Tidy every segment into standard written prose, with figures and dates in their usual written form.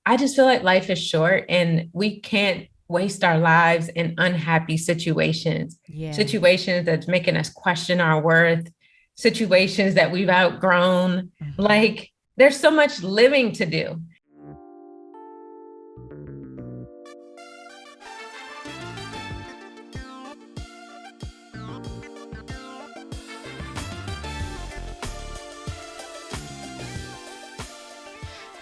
I just feel like life is short and we can't waste our lives in unhappy situations, Yeah. situations that's making us question our worth, situations that we've outgrown. Mhm. Like there's so much living to do.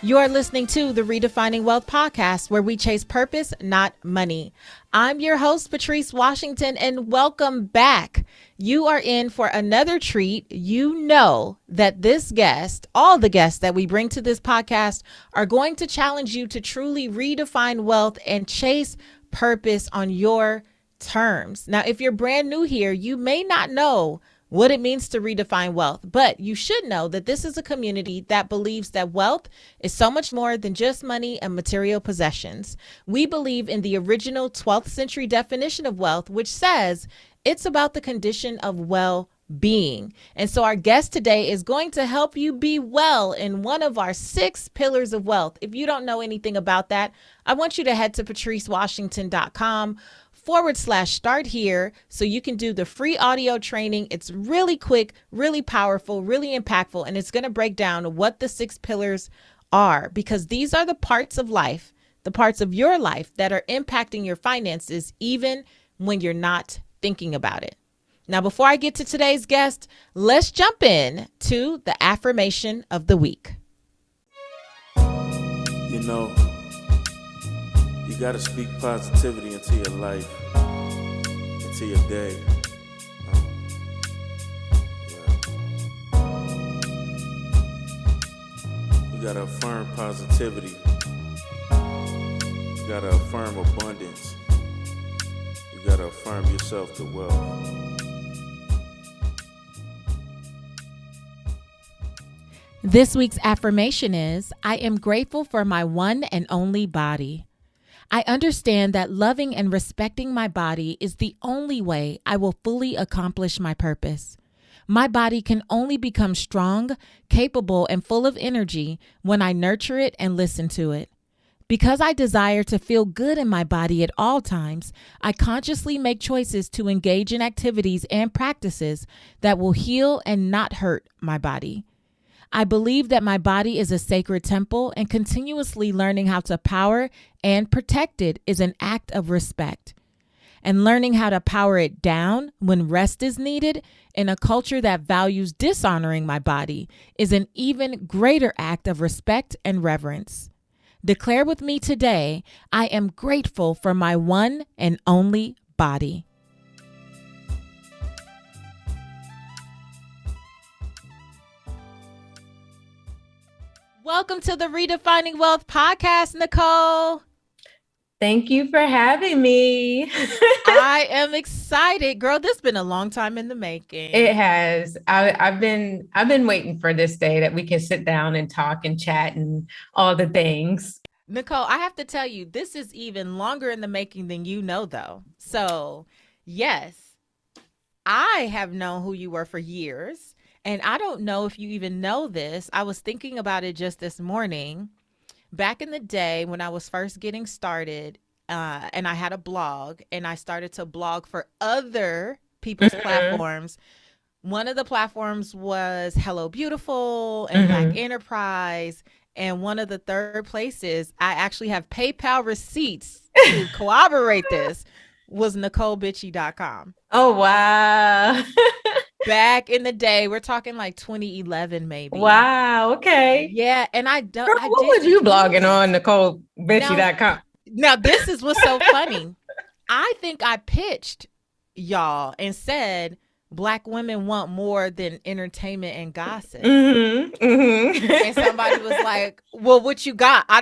You are listening to the Redefining Wealth Podcast, where we chase purpose, not money. I'm your host, Patrice Washington, and welcome back. You are in for another treat. You know that this guest, all the guests that we bring to this podcast, are going to challenge you to truly redefine wealth and chase purpose on your terms. Now, if you're brand new here, you may not know what it means to redefine wealth, but you should know that this is a community that believes that wealth is so much more than just money and material possessions. We believe in the original 12th century definition of wealth, which says it's about the condition of well-being. And so our guest today is going to help you be well in one of our 6 pillars of wealth. If you don't know anything about that, I want you to head to patricewashington.com/start here so you can do the free audio training. It's really quick, really powerful, really impactful, and it's going to break down what the 6 pillars are, because these are the parts of life, the parts of your life that are impacting your finances even when you're not thinking about it. Now, before I get to today's guest, let's jump in to the affirmation of the week. You know, you gotta speak positivity into your life, into your day. You gotta affirm positivity. You gotta affirm abundance. You gotta affirm yourself to wealth. This week's affirmation is, I am grateful for my one and only body. I understand that loving and respecting my body is the only way I will fully accomplish my purpose. My body can only become strong, capable, and full of energy when I nurture it and listen to it. Because I desire to feel good in my body at all times, I consciously make choices to engage in activities and practices that will heal and not hurt my body. I believe that my body is a sacred temple, and continuously learning how to power and protect it is an act of respect. And learning how to power it down when rest is needed in a culture that values dishonoring my body is an even greater act of respect and reverence. Declare with me today, I am grateful for my one and only body. Welcome to the Redefining Wealth Podcast, Necole. Thank you for having me. I am excited, girl. This has been a long time in the making. It has. I've been waiting for this day that we can sit down and talk and chat and all the things. Necole, I have to tell you, this is even longer in the making than you know, though. So, yes, I have known who you were for years. And I don't know if you even know this. I was thinking about it just this morning. Back in the day when I was first getting started, and I had a blog, and I started to blog for other people's platforms. One of the platforms was Hello Beautiful and Black Enterprise. And one of the third places, I actually have PayPal receipts to corroborate this, was NecoleBitchy.com. Oh, wow. Back in the day, we're talking like 2011, maybe. Wow. Okay. Yeah. And I don't. Girl, what was you blogging on, NecoleBitchy.com? Now, this is what's so funny. I think I pitched y'all and said, Black women want more than entertainment and gossip. And somebody was like, well, what you got? I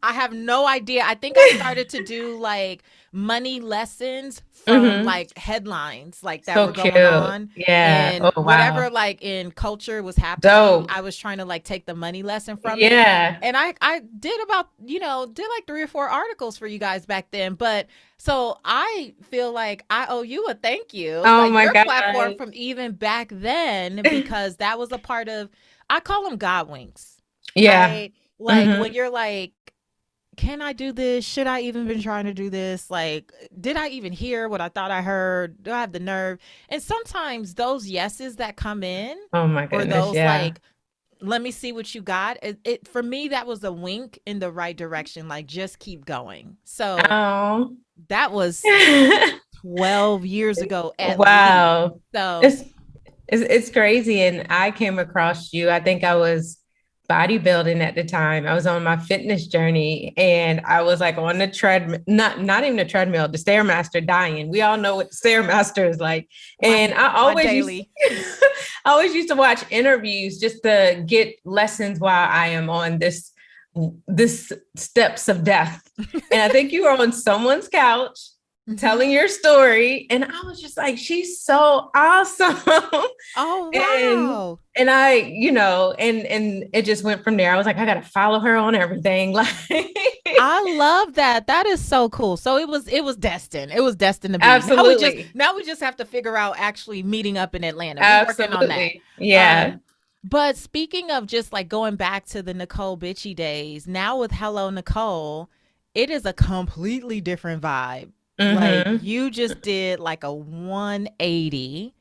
have no idea. I think I started to do like money lessons from like headlines like that So were going cute. on. Yeah. And Oh, wow. whatever like in culture was happening. Dope. I was trying to like take the money lesson from it. Yeah. And I did about, did like 3 or 4 articles for you guys back then. But so I feel like I owe you a thank you. Oh, like my your God. platform from even back then, because that was a part of, I call them God winks. Yeah. Right? Like when you're like can I do this? Should I even been trying to do this? Like, did I even hear what I thought I heard? Do I have the nerve? And sometimes those yeses that come in, Oh my or goodness. those Yeah. like, let me see what you got. It for me, that was a wink in the right direction. Like, just keep going. So Oh. that was 12 years ago at least. Wow. So, It's crazy. And I came across you. I think I was bodybuilding at the time. I was on my fitness journey and I was like on the treadmill, not even the treadmill, the Stairmaster dying. We all know what the Stairmaster is like. And I always used, I always used to watch interviews just to get lessons while I am on this steps of death. And I think you were on someone's couch telling your story. And I was just like, she's so awesome. oh wow. And I, and it just went from there. I was like, I got to follow her on everything. Like, I love that. That is so cool. So it was destined. It was destined to be. Absolutely. Now we just have to figure out actually meeting up in Atlanta. We're working on that. Yeah. But speaking of just like going back to the Necole Bitchy days, now with Hello Necole, it is a completely different vibe. Like you just did like a 180,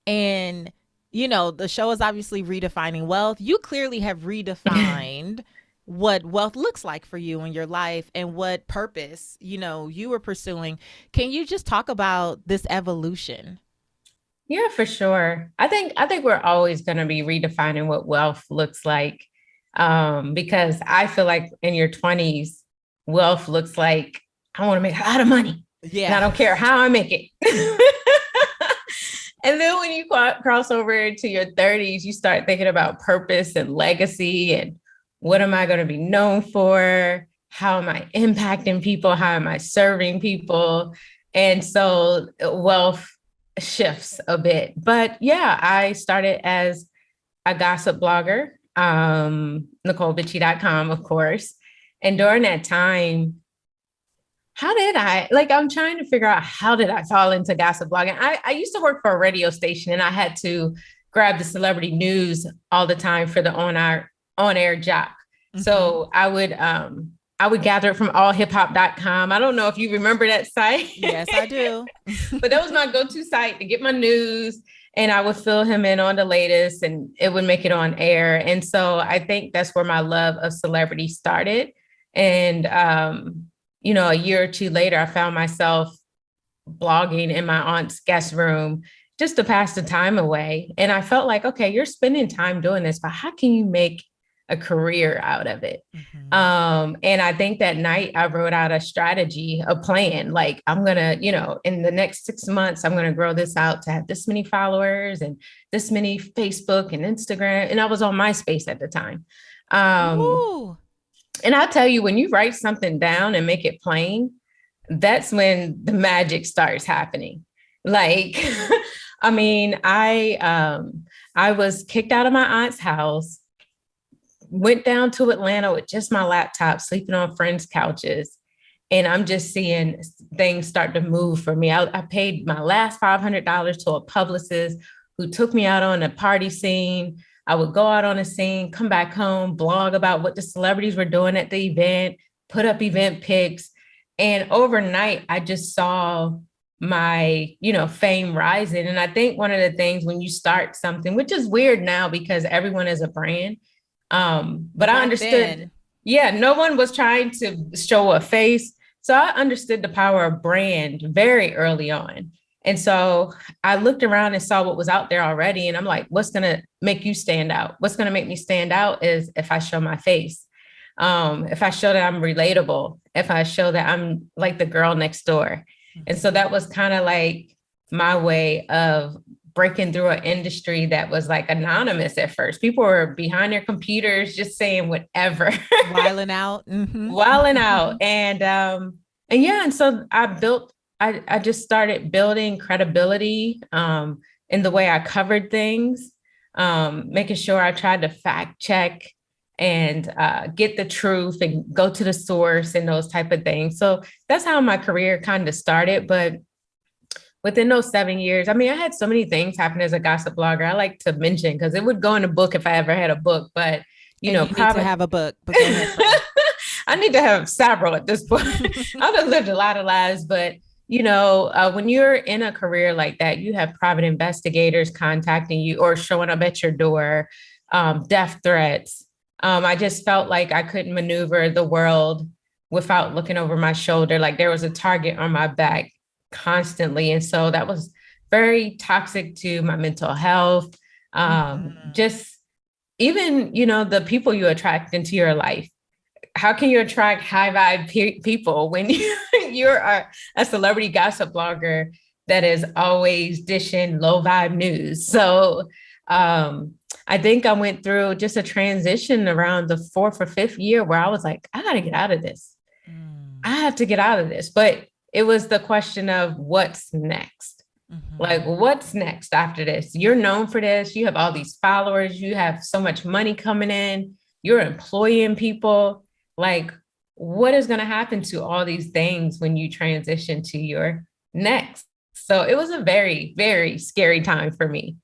and the show is obviously redefining wealth. You clearly have redefined what wealth looks like for you in your life and what purpose you were pursuing. Can you just talk about this evolution? Yeah, for sure. I think we're always going to be redefining what wealth looks like, because I feel like in your 20s, wealth looks like I want to make a lot of money. Yeah. And I don't care how I make it. And then when you cross over to your 30s, you start thinking about purpose and legacy and what am I going to be known for? How am I impacting people? How am I serving people? And so wealth shifts a bit. But yeah, I started as a gossip blogger, NecoleBitchy.com, of course. And during that time, I'm trying to figure out how did I fall into gossip blogging? I used to work for a radio station and I had to grab the celebrity news all the time for the on-air jock. So I would gather it from allhiphop.com. I don't know if you remember that site. Yes, I do. But that was my go-to site to get my news. And I would fill him in on the latest and it would make it on air. And so I think that's where my love of celebrity started. And, a year or two later, I found myself blogging in my aunt's guest room just to pass the time away. And I felt like, okay, you're spending time doing this, but how can you make a career out of it? And I think that night I wrote out a strategy, a plan. Like I'm going to, in the next 6 months, I'm going to grow this out to have this many followers and this many Facebook and Instagram. And I was on MySpace at the time. And I'll tell you, when you write something down and make it plain, that's when the magic starts happening. Like, I mean, I was kicked out of my aunt's house, went down to Atlanta with just my laptop, sleeping on friends' couches. And I'm just seeing things start to move for me. I paid my last $500 to a publicist who took me out on a party scene. I would go out on a scene, come back home, blog about what the celebrities were doing at the event, put up event pics. And overnight, I just saw my, fame rising. And I think one of the things when you start something, which is weird now because everyone is a brand, but I understood, no one was trying to show a face. So I understood the power of brand very early on. And so I looked around and saw what was out there already. And I'm like, what's going to make you stand out? What's going to make me stand out is if I show my face, if I show that I'm relatable, if I show that I'm like the girl next door. And so that was kind of like my way of breaking through an industry that was like anonymous at first. People were behind their computers, just saying whatever. Wilding out. Wilding out. And so I just started building credibility in the way I covered things, making sure I tried to fact check and get the truth and go to the source and those type of things. So that's how my career kind of started. But within those 7 years, I mean, I had so many things happen as a gossip blogger. I like to mention because it would go in a book if I ever had a book. But, need to have a book. But go ahead, I need to have several at this point. I've just lived a lot of lives, but when you're in a career like that, you have private investigators contacting you or showing up at your door, death threats. I just felt like I couldn't maneuver the world without looking over my shoulder. Like there was a target on my back constantly. And so that was very toxic to my mental health. Just even, the people you attract into your life. How can you attract high vibe people when you're a celebrity gossip blogger that is always dishing low vibe news? So I think I went through just a transition around the 4th or 5th year where I was like, I got to get out of this. I have to get out of this. But it was the question of what's next? Like, what's next after this? You're known for this. You have all these followers. You have so much money coming in. You're employing people. Like, what is going to happen to all these things when you transition to your next? So it was a very, very scary time for me.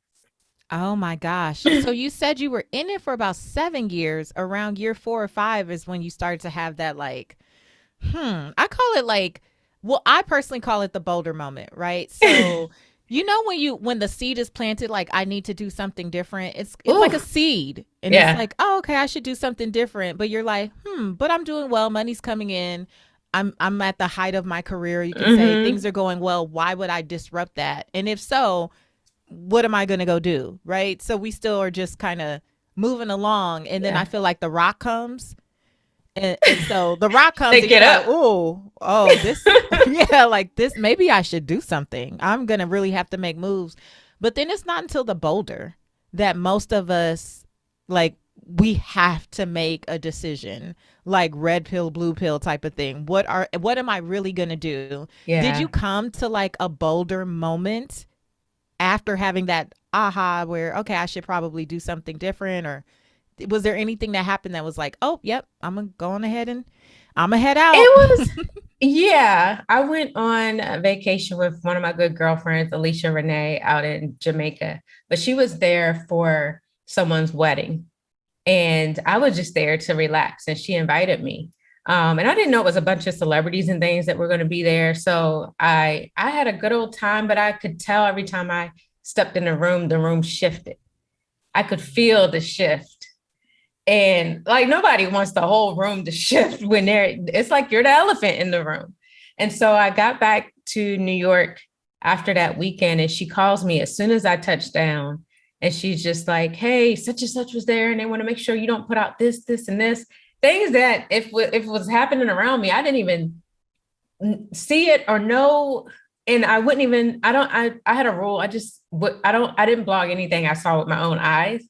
Oh my gosh. So you said you were in it for about 7 years. Around year 4 or 5 is when you started to have that I call it I personally call it the boulder moment, right? So when the seed is planted, like I need to do something different. It's like a seed. And it's like, oh, okay, I should do something different. But you're like, but I'm doing well. Money's coming in. I'm at the height of my career. You can say things are going well. Why would I disrupt that? And if so, what am I going to go do? Right. So we still are just kind of moving along. And then I feel like the rock comes. And so the rock comes and you're like, this, like this, maybe I should do something. I'm going to really have to make moves. But then it's not until the boulder that most of us, like, we have to make a decision, like red pill, blue pill type of thing. What am I really going to do? Yeah. Did you come to like a boulder moment after having that aha where, okay, I should probably do something different? Or was there anything that happened that was like, oh, yep, I'm going to go on ahead and I'm going to head out? It was, yeah. I went on a vacation with one of my good girlfriends, Alicia Renee, out in Jamaica, but she was there for someone's wedding. And I was just there to relax and she invited me. And I didn't know it was a bunch of celebrities and things that were going to be there. So I had a good old time, but I could tell every time I stepped in the room shifted. I could feel the shift. And like nobody wants the whole room to shift when it's like you're the elephant in the room. And so I got back to New York after that weekend and she calls me as soon as I touched down. And she's just like, hey, such and such was there. And they want to make sure you don't put out this, this, and this. Things that if it was happening around me, I didn't even see it or know. And I wouldn't even, I had a rule. I didn't blog anything I saw with my own eyes.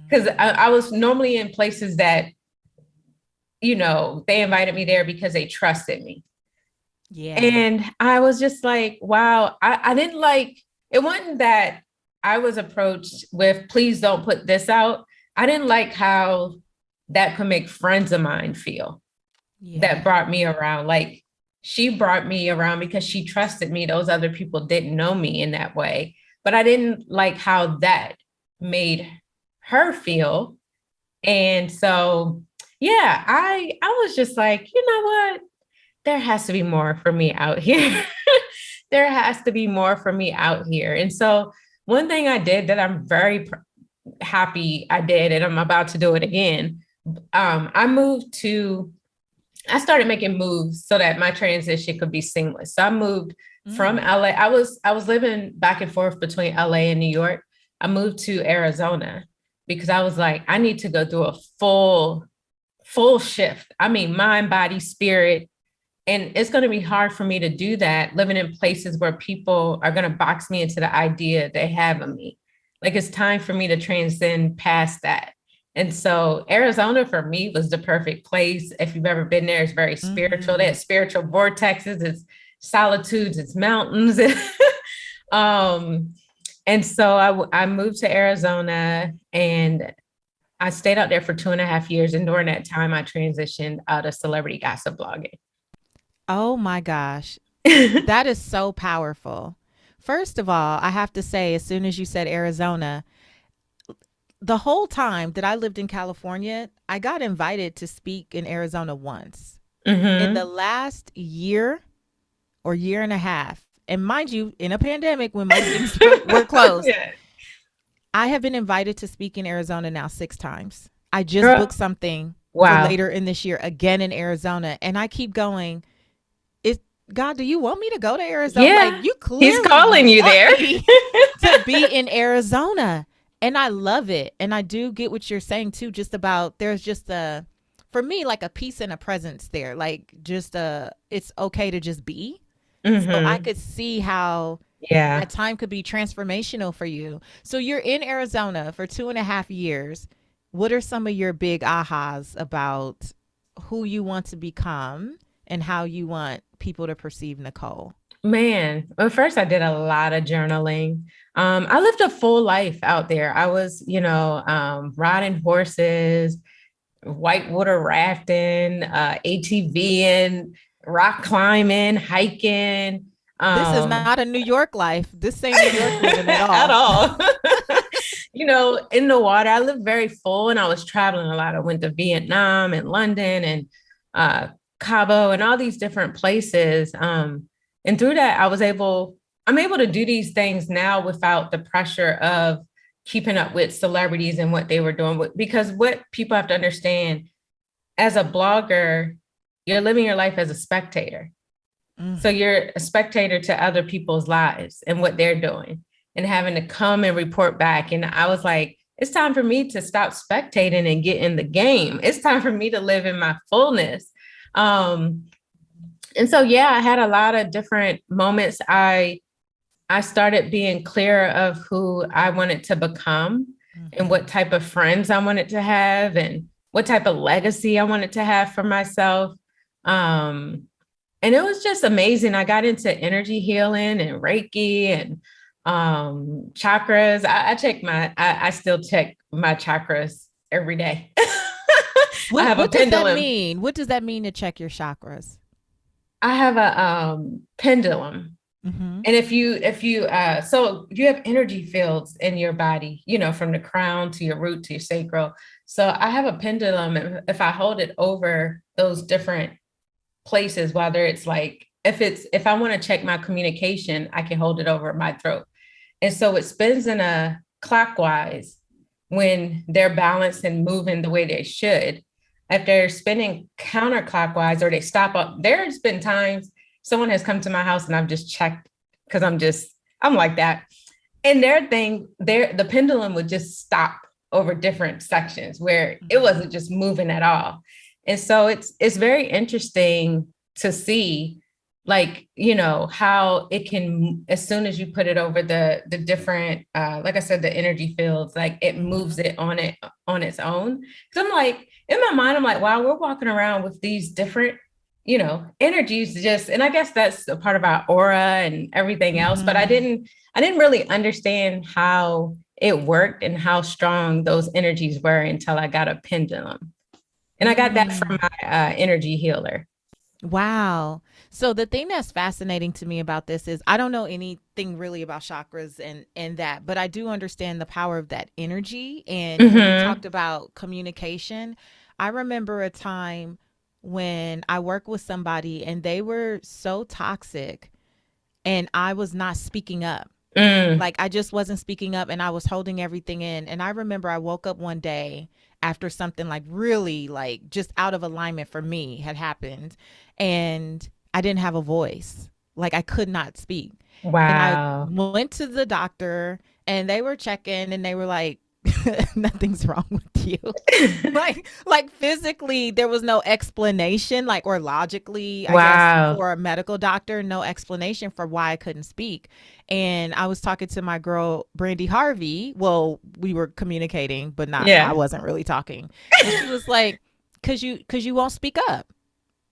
Because I was normally in places that, they invited me there because they trusted me. Yeah. And I was just like, wow, I didn't like, it wasn't that I was approached with, please don't put this out. I didn't like how that could make friends of mine feel that brought me around. Like she brought me around because she trusted me. Those other people didn't know me in that way, but I didn't like how that made her feel. And so, yeah, I was just like, you know what? There has to be more for me out here. There has to be more for me out here. And so one thing I did that I'm very happy I did, and I'm about to do it again. I started making moves so that my transition could be seamless. So I moved from LA. I was living back and forth between LA and New York. I moved to Arizona because I was like, I need to go through a full shift. I mean, mind, body, spirit. And it's going to be hard for me to do that living in places where people are going to box me into the idea they have of me. Like it's time for me to transcend past that. And so Arizona for me was the perfect place. If you've ever been there, it's very spiritual. They have spiritual vortexes, it's solitudes, it's mountains. And so I moved to Arizona and I stayed out there for 2.5 years. And during that time, I transitioned out of celebrity gossip blogging. Oh my gosh. That is so powerful. First of all, I have to say, as soon as you said Arizona, the whole time that I lived in California, I got invited to speak in Arizona once. In the last year or year and a half, and mind you, in a pandemic when most things were closed, Yeah. I have been invited to speak in Arizona now 6 times. I just Girl, booked something for wow. later in this year again in Arizona, and I keep going. Is God, do you want me to go to Arizona? Like, Yeah. you He's clearly calling you want there. me to be in Arizona. And I love it. And I do get what you're saying too, just about there's just for me, like a peace and a presence there. Like just it's okay to just be. So I Hmm. could see how Yeah. that time could be transformational for you. So you're in Arizona for 2.5 years. What are some of your big ahas about who you want to become and how you want people to perceive Necole? Man, well, first I did a lot of journaling. I lived a full life out there. I was, riding horses, whitewater rafting, ATVing, rock climbing, hiking. This is Um, not a New York life. This ain't New York living at at all. all. In the water, I lived very full and I was traveling a lot. I went to Vietnam and London and uh, Cabo and all these different places. And through that, I'm able to do these things now without the pressure of keeping up with celebrities and what they were doing. Because what people have to understand as a blogger, you're living your life as a spectator. Mm. So you're a spectator to other people's lives and what they're doing and having to come and report back. And I was like, it's time for me to stop spectating and get in the game. It's time for me to live in my fullness. And so, yeah, I had a lot of different moments. I started being clear of who I wanted to become and what type of friends I wanted to have and what type of legacy I wanted to have for myself. And it was just amazing. I got into energy healing and Reiki and chakras. I still check my chakras every day. I have a What does that pendulum. mean? What does that mean to check your chakras? I have a pendulum. Mm-hmm. And so you have energy fields in your body, from the crown to your root to your sacral. So I have a pendulum. If I hold it over those different places, whether it's like, if I want to check my communication, I can hold it over my throat. And so it spins in a clockwise when they're balanced and moving the way they should. If they're spinning counterclockwise or they stop up, there's been times someone has come to my house and I've just checked because I'm like that. And the pendulum would just stop over different sections where it wasn't just moving at all. And so it's very interesting to see, like, how it can, as soon as you put it over the different, like I said, the energy fields, like it moves it on its own. Cause I'm like, in my mind, I'm like, wow, we're walking around with these different, energies and I guess that's a part of our aura and everything else. But I didn't really understand how it worked and how strong those energies were until I got a pendulum. And I got that from my energy healer. Wow. So the thing that's fascinating to me about this is I don't know anything really about chakras and that, but I do understand the power of that energy. And when you talked about communication, I remember a time when I worked with somebody and they were so toxic and I was not speaking up. Like I just wasn't speaking up and I was holding everything in. And I remember I woke up one day after something like really like just out of alignment for me had happened and I didn't have a voice. Like I could not speak. And I Wow. went to the doctor and they were checking and they were like, nothing's wrong with you. like physically there was no explanation, like, or logically, I guess, Wow. for a medical doctor, no explanation for why I couldn't speak. And I was talking to my girl Brandy Harvey. Well, we were communicating, but I Yeah. wasn't really talking. And she was like, cause you won't speak up.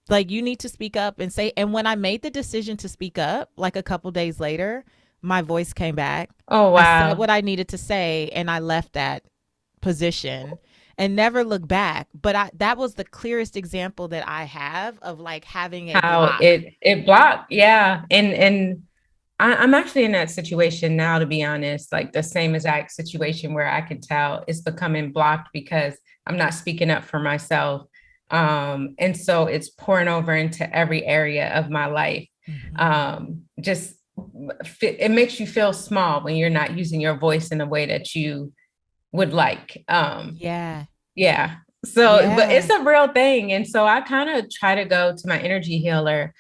Like you need to speak up and say. And when I made the decision to speak up, like a couple days later, my voice came back. Oh, I said wow. what I needed to say and I left that position and never looked back. But that was the clearest example that I have of like having a How block. it blocked. Yeah. And I'm actually in that situation now, to be honest, like the same exact situation where I can tell it's becoming blocked because I'm not speaking up for myself. And so it's pouring over into every area of my life. Just it makes you feel small when you're not using your voice in a way that you would like. Yeah. Yeah. So, but it's a real thing. And so I kind of try to go to my energy healer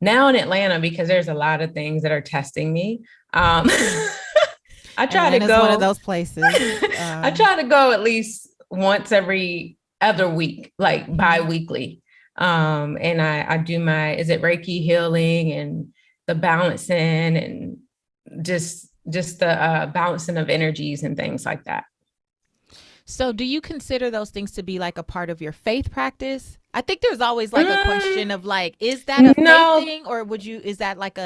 now in Atlanta because there's a lot of things that are testing me. I try Atlanta's to go one of those places. I try to go at least once every other week, like bi-weekly. And I do my, is it Reiki healing and the balancing and just the balancing of energies and things like that. So do you consider those things to be like a part of your faith practice? I think there's always like a question of like, is that a faith thing, or is that like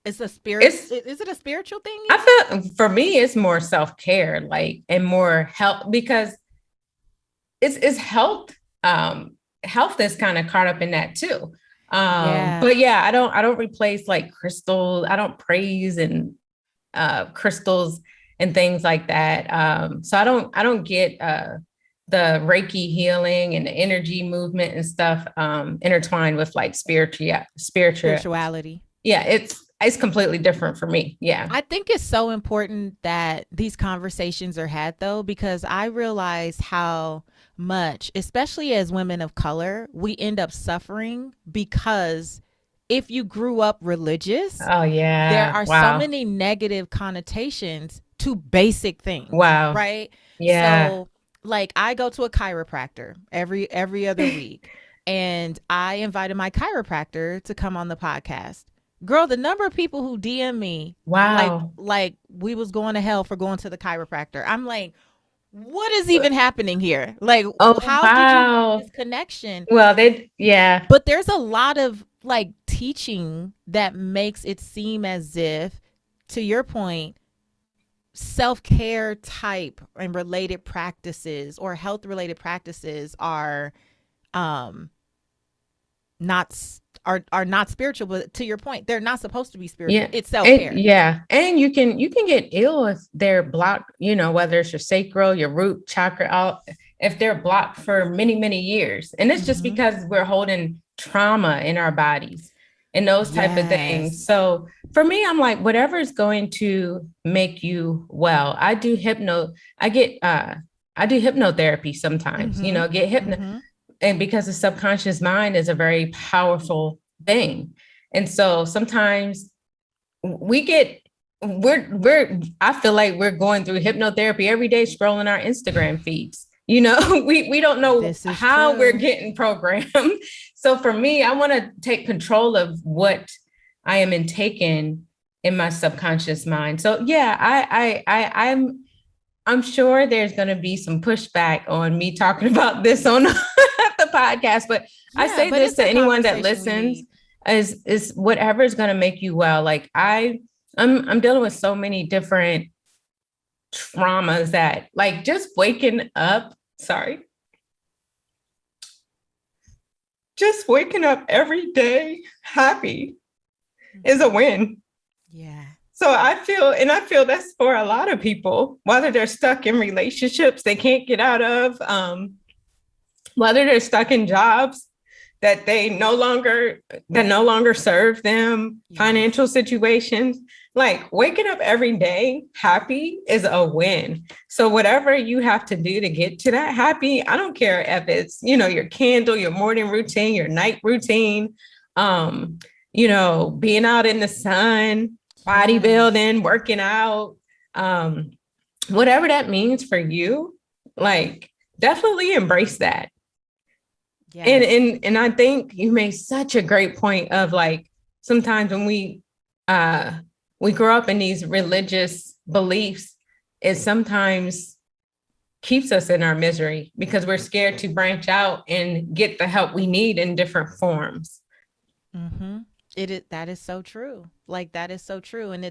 it's a spirit? Is it a spiritual thing? I feel for me, it's more self-care, like, and more health, because it's health. Health is kind of caught up in that too. But yeah, I don't replace like crystals. I don't praise and crystals and things like that. So I don't get the Reiki healing and the energy movement and stuff intertwined with like spirituality. Yeah, it's completely different for me. Yeah. I think it's so important that these conversations are had though, because I realize how much, especially as women of color, we end up suffering because if you grew up religious, there are so many negative connotations to basic things. Wow. Right? Yeah. So like I go to a chiropractor every other week and I invited my chiropractor to come on the podcast. Girl, the number of people who DM me, wow, like we was going to hell for going to the chiropractor. I'm like, what is even happening here? Like, how did you make this connection? Well, but there's a lot of like teaching that makes it seem as if, to your point, self-care type and related practices or health related practices are not spiritual, but to your point, they're not supposed to be spiritual. Yeah. It's self-care. And you can get ill if they're blocked, whether it's your sacral, your root chakra, if they're blocked for many, many years. And it's just because we're holding trauma in our bodies and those type of things. So for me, I'm like, whatever is going to make you well. I do hypnotherapy sometimes, get hypno. And because the subconscious mind is a very powerful thing. And so sometimes I feel like we're going through hypnotherapy every day, scrolling our Instagram feeds. We don't know how we're getting programmed. So for me, I want to take control of what I am intaking in my subconscious mind. So yeah, I'm sure there's going to be some pushback on me talking about this on the podcast, but I say this to anyone that listens is whatever is going to make you well. Like I'm dealing with so many different traumas that like just waking up every day happy is a win. Yeah. So I feel that's for a lot of people, whether they're stuck in relationships they can't get out of, whether they're stuck in jobs that no longer serve them, financial situations, like waking up every day happy is a win. So whatever you have to do to get to that happy, I don't care if it's, your candle, your morning routine, your night routine, being out in the sun, bodybuilding, working out, whatever that means for you, like definitely embrace that. Yes. And I think you made such a great point of like, sometimes when we grow up in these religious beliefs, it sometimes keeps us in our misery because we're scared to branch out and get the help we need in different forms. Mm-hmm. That is so true. Like that is so true. And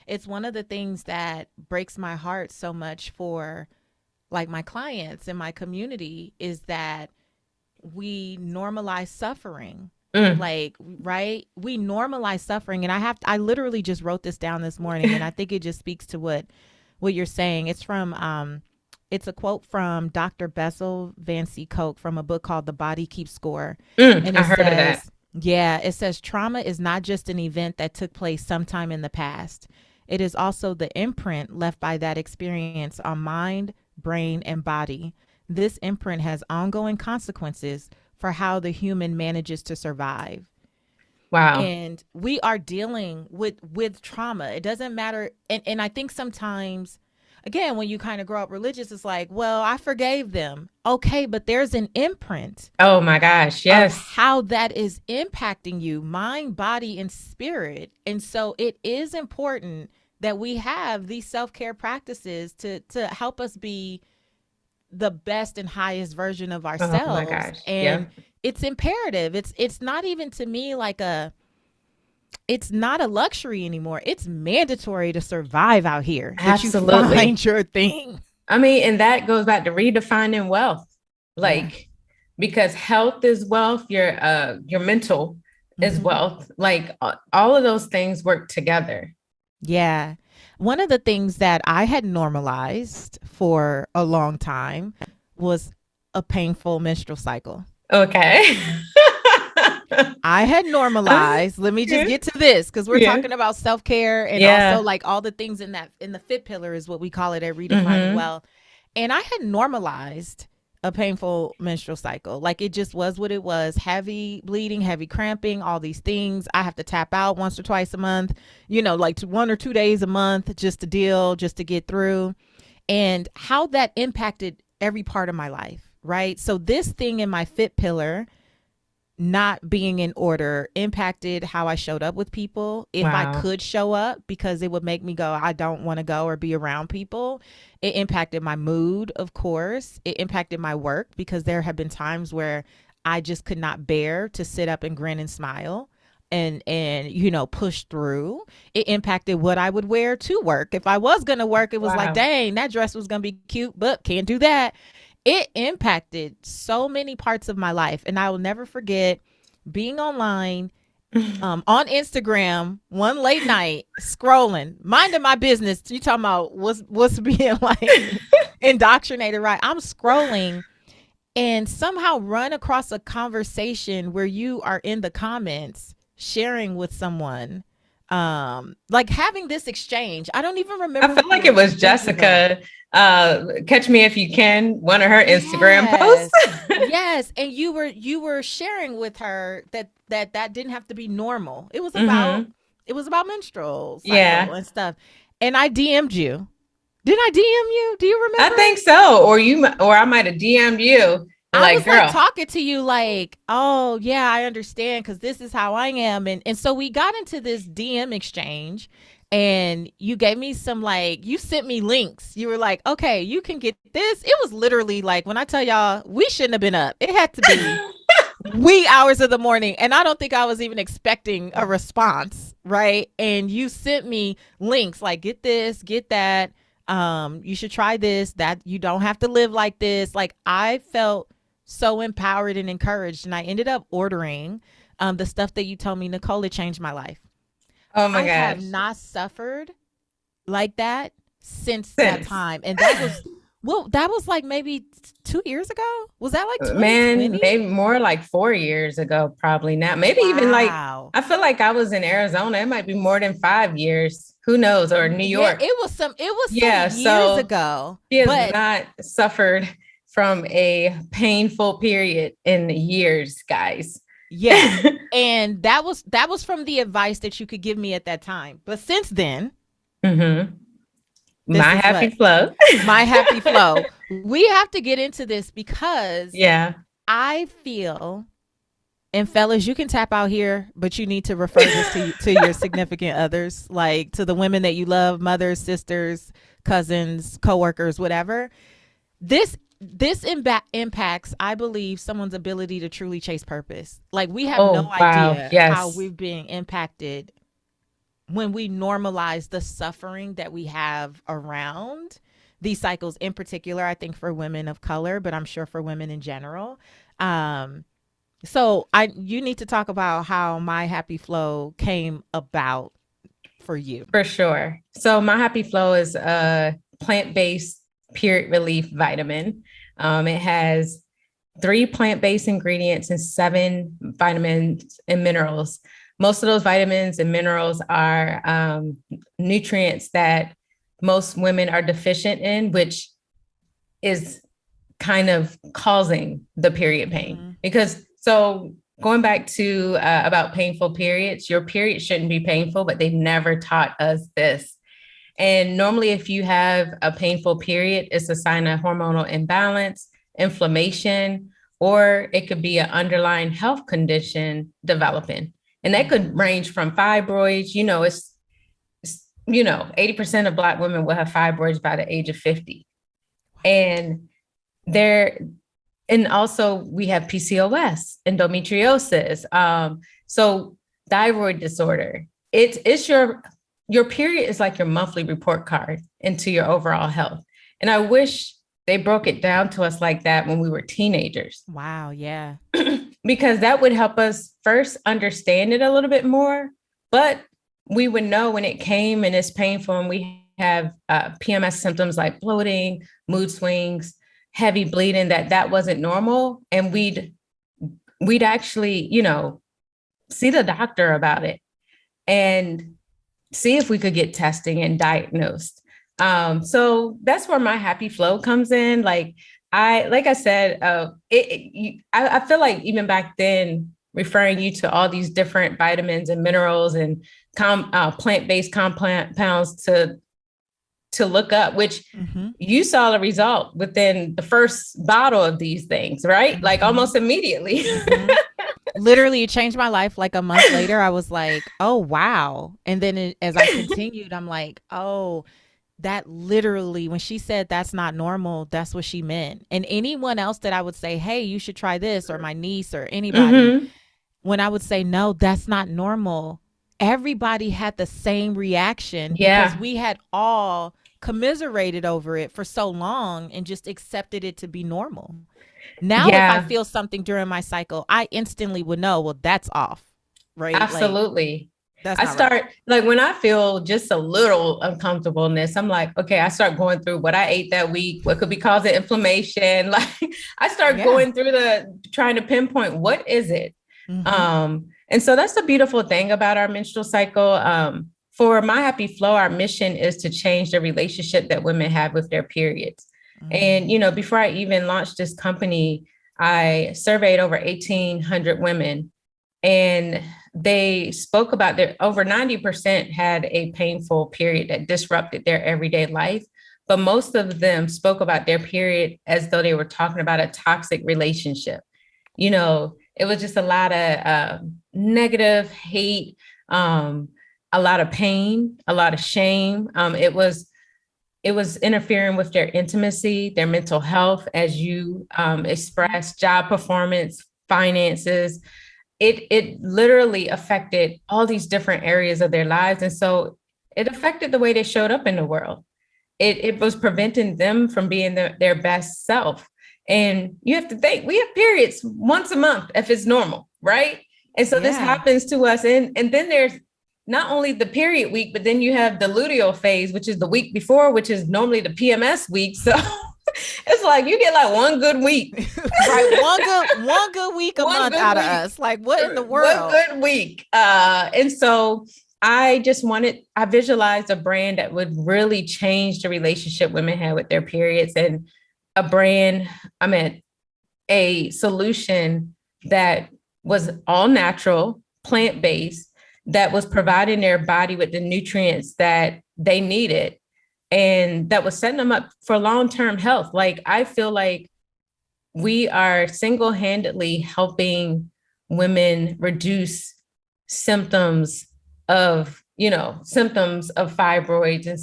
it's one of the things that breaks my heart so much for like my clients and my community is that we normalize suffering. Like, right? We normalize suffering. And I literally just wrote this down this morning, and I think it just speaks to what you're saying. It's from, it's a quote from Dr. Bessel Van C. Koch from a book called The Body Keeps Score. And I it heard of that. says, yeah, it says trauma is not just an event that took place sometime in the past. It is also the imprint left by that experience on mind, brain, and body. This imprint has ongoing consequences for how the human manages to survive. Wow. And we are dealing with trauma. It doesn't matter. And I think sometimes, again, when you kind of grow up religious, it's like, well, I forgave them. Okay, but there's an imprint. Oh my gosh. Yes. Of how that is impacting you, mind, body, and spirit. And so it is important that we have these self-care practices to help us be the best and highest version of ourselves. Oh my gosh. And it's imperative. It's not even, to me, like it's not a luxury anymore. It's mandatory to survive out here. Absolutely. That you find your thing. I mean, and that goes back to redefining wealth. Like, because health is wealth, your mental is wealth. Like, all of those things work together. Yeah. One of the things that I had normalized for a long time was a painful menstrual cycle. Okay. I had normalized. Let me just get to this, because we're talking about self-care and also like all the things in the fit pillar is what we call it at Redefining Wealth. And I had normalized a painful menstrual cycle. Like, it just was what it was. Heavy bleeding, heavy cramping, all these things. I have to tap out once or twice a month, like 1 or 2 days a month just to get through. And how that impacted every part of my life, right? So this thing in my fit pillar not being in order impacted how I showed up with people. If I could show up, because it would make me go, I don't want to go or be around people. It impacted my mood, of course. It impacted my work, because there have been times where I just could not bear to sit up and grin and smile and push through. It impacted what I would wear to work. If I was going to work, it was like, dang, that dress was going to be cute, but can't do that. It impacted so many parts of my life. And I will never forget being online on Instagram one late night, scrolling, minding my business. You talking about what's being like indoctrinated, right? I'm scrolling and somehow run across a conversation where you are in the comments sharing with someone, like having this exchange. I don't even remember. I feel like it was Jessica. Catch Me If You Can, one of her Instagram posts. Yes. And you were sharing with her that didn't have to be normal. It was about menstrual cycle and stuff. And I DM'd you. Did I DM you? Do you remember? I think so. Or I might have DM'd you. I was girl, like talking to you like, oh yeah, I understand, because this is how I am. And so we got into this DM exchange, and you gave me some, like, you sent me links. You were like, okay, you can get this. It was literally like, when I tell y'all, we shouldn't have been up. It had to be wee hours of the morning. And I don't think I was even expecting a response, right? And you sent me links like, get this, get that. You should try this, that you don't have to live like this. Like, I felt so empowered and encouraged. And I ended up ordering the stuff that you told me. Necole, it changed my life. Oh my gosh. I have not suffered like that since that time. And that was like maybe 2 years ago. Was that like 2020? Man, maybe more like 4 years ago, probably now. Maybe even like, I feel like I was in Arizona. It might be more than 5 years. Who knows? Or New York. Yeah, it was some years ago. She has not suffered from a painful period in years, guys. Yeah. And that was from the advice that you could give me at that time. But since then, my happy flow. My happy flow. We have to get into this, because I feel, and fellas, you can tap out here, but you need to refer this to your significant others, like to the women that you love, mothers, sisters, cousins, coworkers, whatever. This impacts, I believe, someone's ability to truly chase purpose. Like, we have no idea how we're being impacted when we normalize the suffering that we have around these cycles, in particular, I think for women of color, but I'm sure for women in general. So you need to talk about how My Happy Flo came about for you. For sure. So my Happy Flo is a plant-based period relief vitamin. It has 3 plant-based ingredients and 7 vitamins and minerals. Most of those vitamins and minerals are nutrients that most women are deficient in, which is kind of causing the period pain. Because so going back to about painful periods, your period shouldn't be painful, but they never taught us this. And normally if you have a painful period, it's a sign of hormonal imbalance, inflammation, or it could be an underlying health condition developing. And that could range from fibroids, it's 80% of Black women will have fibroids by the age of 50. And also we have PCOS, endometriosis. So thyroid disorder. It's your period is like your monthly report card into your overall health. And I wish they broke it down to us like that when we were teenagers. Wow. Yeah. Because that would help us first understand it a little bit more, but we would know when it came and it's painful and we have PMS symptoms like bloating, mood swings, heavy bleeding, that wasn't normal. And we'd actually, see the doctor about it and see if we could get testing and diagnosed. So that's where my Happy Flo comes in. Like I said, I feel like even back then, referring you to all these different vitamins and minerals and plant-based compounds to look up, which you saw the result within the first bottle of these things, right? Like almost immediately. Literally, it changed my life. Like a month later, I was like, oh, wow. And then as I continued, I'm like, oh, that literally, when she said that's not normal, that's what she meant. And anyone else that I would say, hey, you should try this, or my niece or anybody, when I would say, no, that's not normal, everybody had the same reaction because we had all commiserated over it for so long and just accepted it to be normal. Now, if I feel something during my cycle, I instantly would know, well, that's off, right? Absolutely. Like when I feel just a little uncomfortableness, I'm like, okay, I start going through what I ate that week, what could be causing inflammation. Like I start going through trying to pinpoint what is it. And so that's the beautiful thing about our menstrual cycle. For My Happy Flo, our mission is to change the relationship that women have with their periods. And, before I even launched this company, I surveyed over 1,800 women, and they spoke about over 90% had a painful period that disrupted their everyday life. But most of them spoke about their period as though they were talking about a toxic relationship. It was just a lot of negative hate, a lot of pain, a lot of shame. It was interfering with their intimacy, their mental health, as you expressed, job performance, finances. It literally affected all these different areas of their lives. And so it affected the way they showed up in the world. It was preventing them from being their best self. And you have to think, we have periods once a month if it's normal, right? And so this happens to us. And then there's not only the period week, but then you have the luteal phase, which is the week before, which is normally the PMS week. So it's like you get like one good week. Right. One good week a month out of us. Like what in the world? One good week. And so I visualized a brand that would really change the relationship women have with their periods, and a solution that was all natural, plant-based, that was providing their body with the nutrients that they needed, and that was setting them up for long-term health. Like, I feel like we are single-handedly helping women reduce symptoms of fibroids and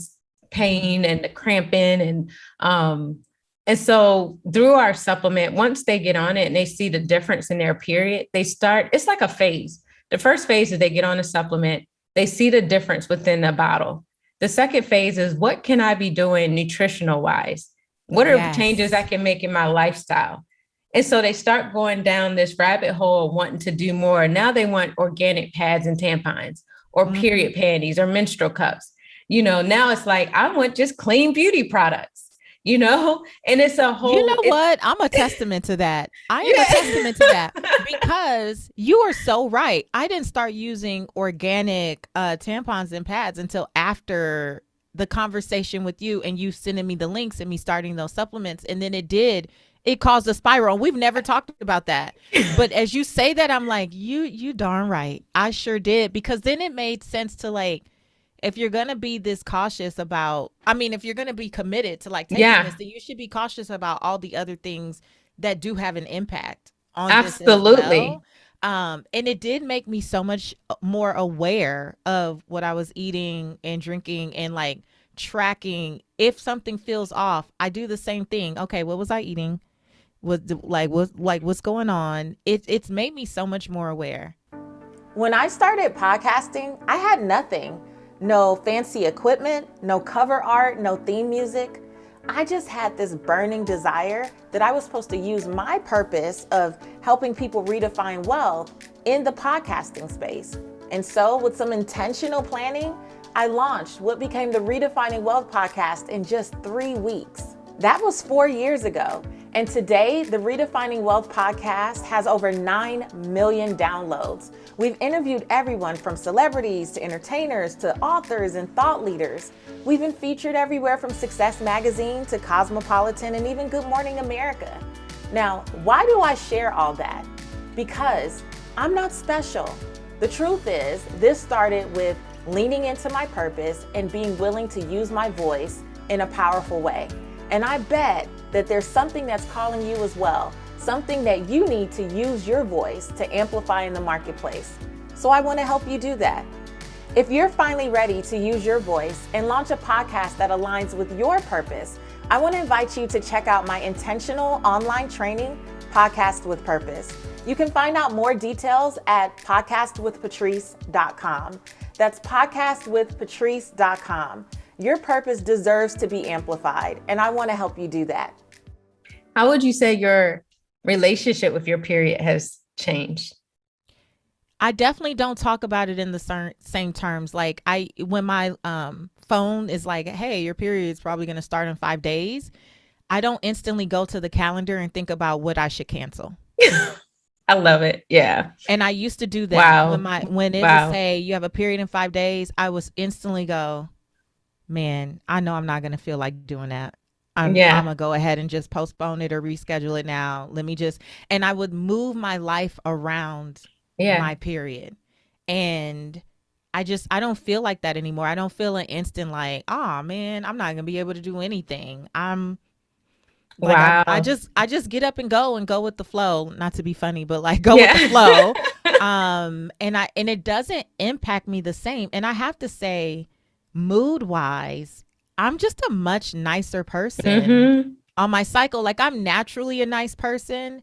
pain and the cramping. And so through our supplement, once they get on it and they see the difference in their period, it's like a phase. The first phase is they get on a supplement, they see the difference within the bottle. The second phase is, what can I be doing nutritional wise? What are changes I can make in my lifestyle? And so they start going down this rabbit hole, wanting to do more. Now they want organic pads and tampons or period panties or menstrual cups. Now it's like, I want just clean beauty products, and it's a whole. You know what? I'm a testament to that. I am a testament to that because you are so right. I didn't start using organic tampons and pads until after the conversation with you and you sending me the links and me starting those supplements. And then it caused a spiral. We've never talked about that. But as you say that, I'm like, you darn right. I sure did. Because then it made sense to like, if you're going to be this cautious about, if you're going to be committed to like taking this, then you should be cautious about all the other things that do have an impact on Absolutely. this as well. And it did make me so much more aware of what I was eating and drinking and like tracking. If something feels off, I do the same thing. Okay, what was I eating? What's going on? It's made me so much more aware. When I started podcasting, I had nothing. No fancy equipment, no cover art, no theme music. I just had this burning desire that I was supposed to use my purpose of helping people redefine wealth in the podcasting space. And so with some intentional planning, I launched what became the Redefining Wealth Podcast in just 3 weeks. That was 4 years ago. And today, the Redefining Wealth Podcast has over 9 million downloads. We've interviewed everyone from celebrities to entertainers to authors and thought leaders. We've been featured everywhere from Success Magazine to Cosmopolitan and even Good Morning America. Now, why do I share all that? Because I'm not special. The truth is, this started with leaning into my purpose and being willing to use my voice in a powerful way. And I bet that there's something that's calling you as well, something that you need to use your voice to amplify in the marketplace. So I want to help you do that. If you're finally ready to use your voice and launch a podcast that aligns with your purpose, I want to invite you to check out my intentional online training, Podcast with Purpose. You can find out more details at podcastwithpatrice.com. That's podcastwithpatrice.com. Your purpose deserves to be amplified, and I want to help you do that. How would you say your relationship with your period has changed? I definitely don't talk about it in the same terms. Like when my phone is like, hey, your period is probably going to start in 5 days, I don't instantly go to the calendar and think about what I should cancel. I love it. Yeah. And I used to do that. Wow. When it would say you have a period in 5 days, I was instantly go, man, I know I'm not going to feel like doing that. I'm going to go ahead and just postpone it or reschedule it now. And I would move my life around my period. And I don't feel like that anymore. I don't feel an instant like, oh man, I'm not going to be able to do anything. I'm like, wow. I just get up and go with the flow, not to be funny, but like go with the flow. And it doesn't impact me the same. And I have to say, mood wise, I'm just a much nicer person on my cycle. Like I'm naturally a nice person.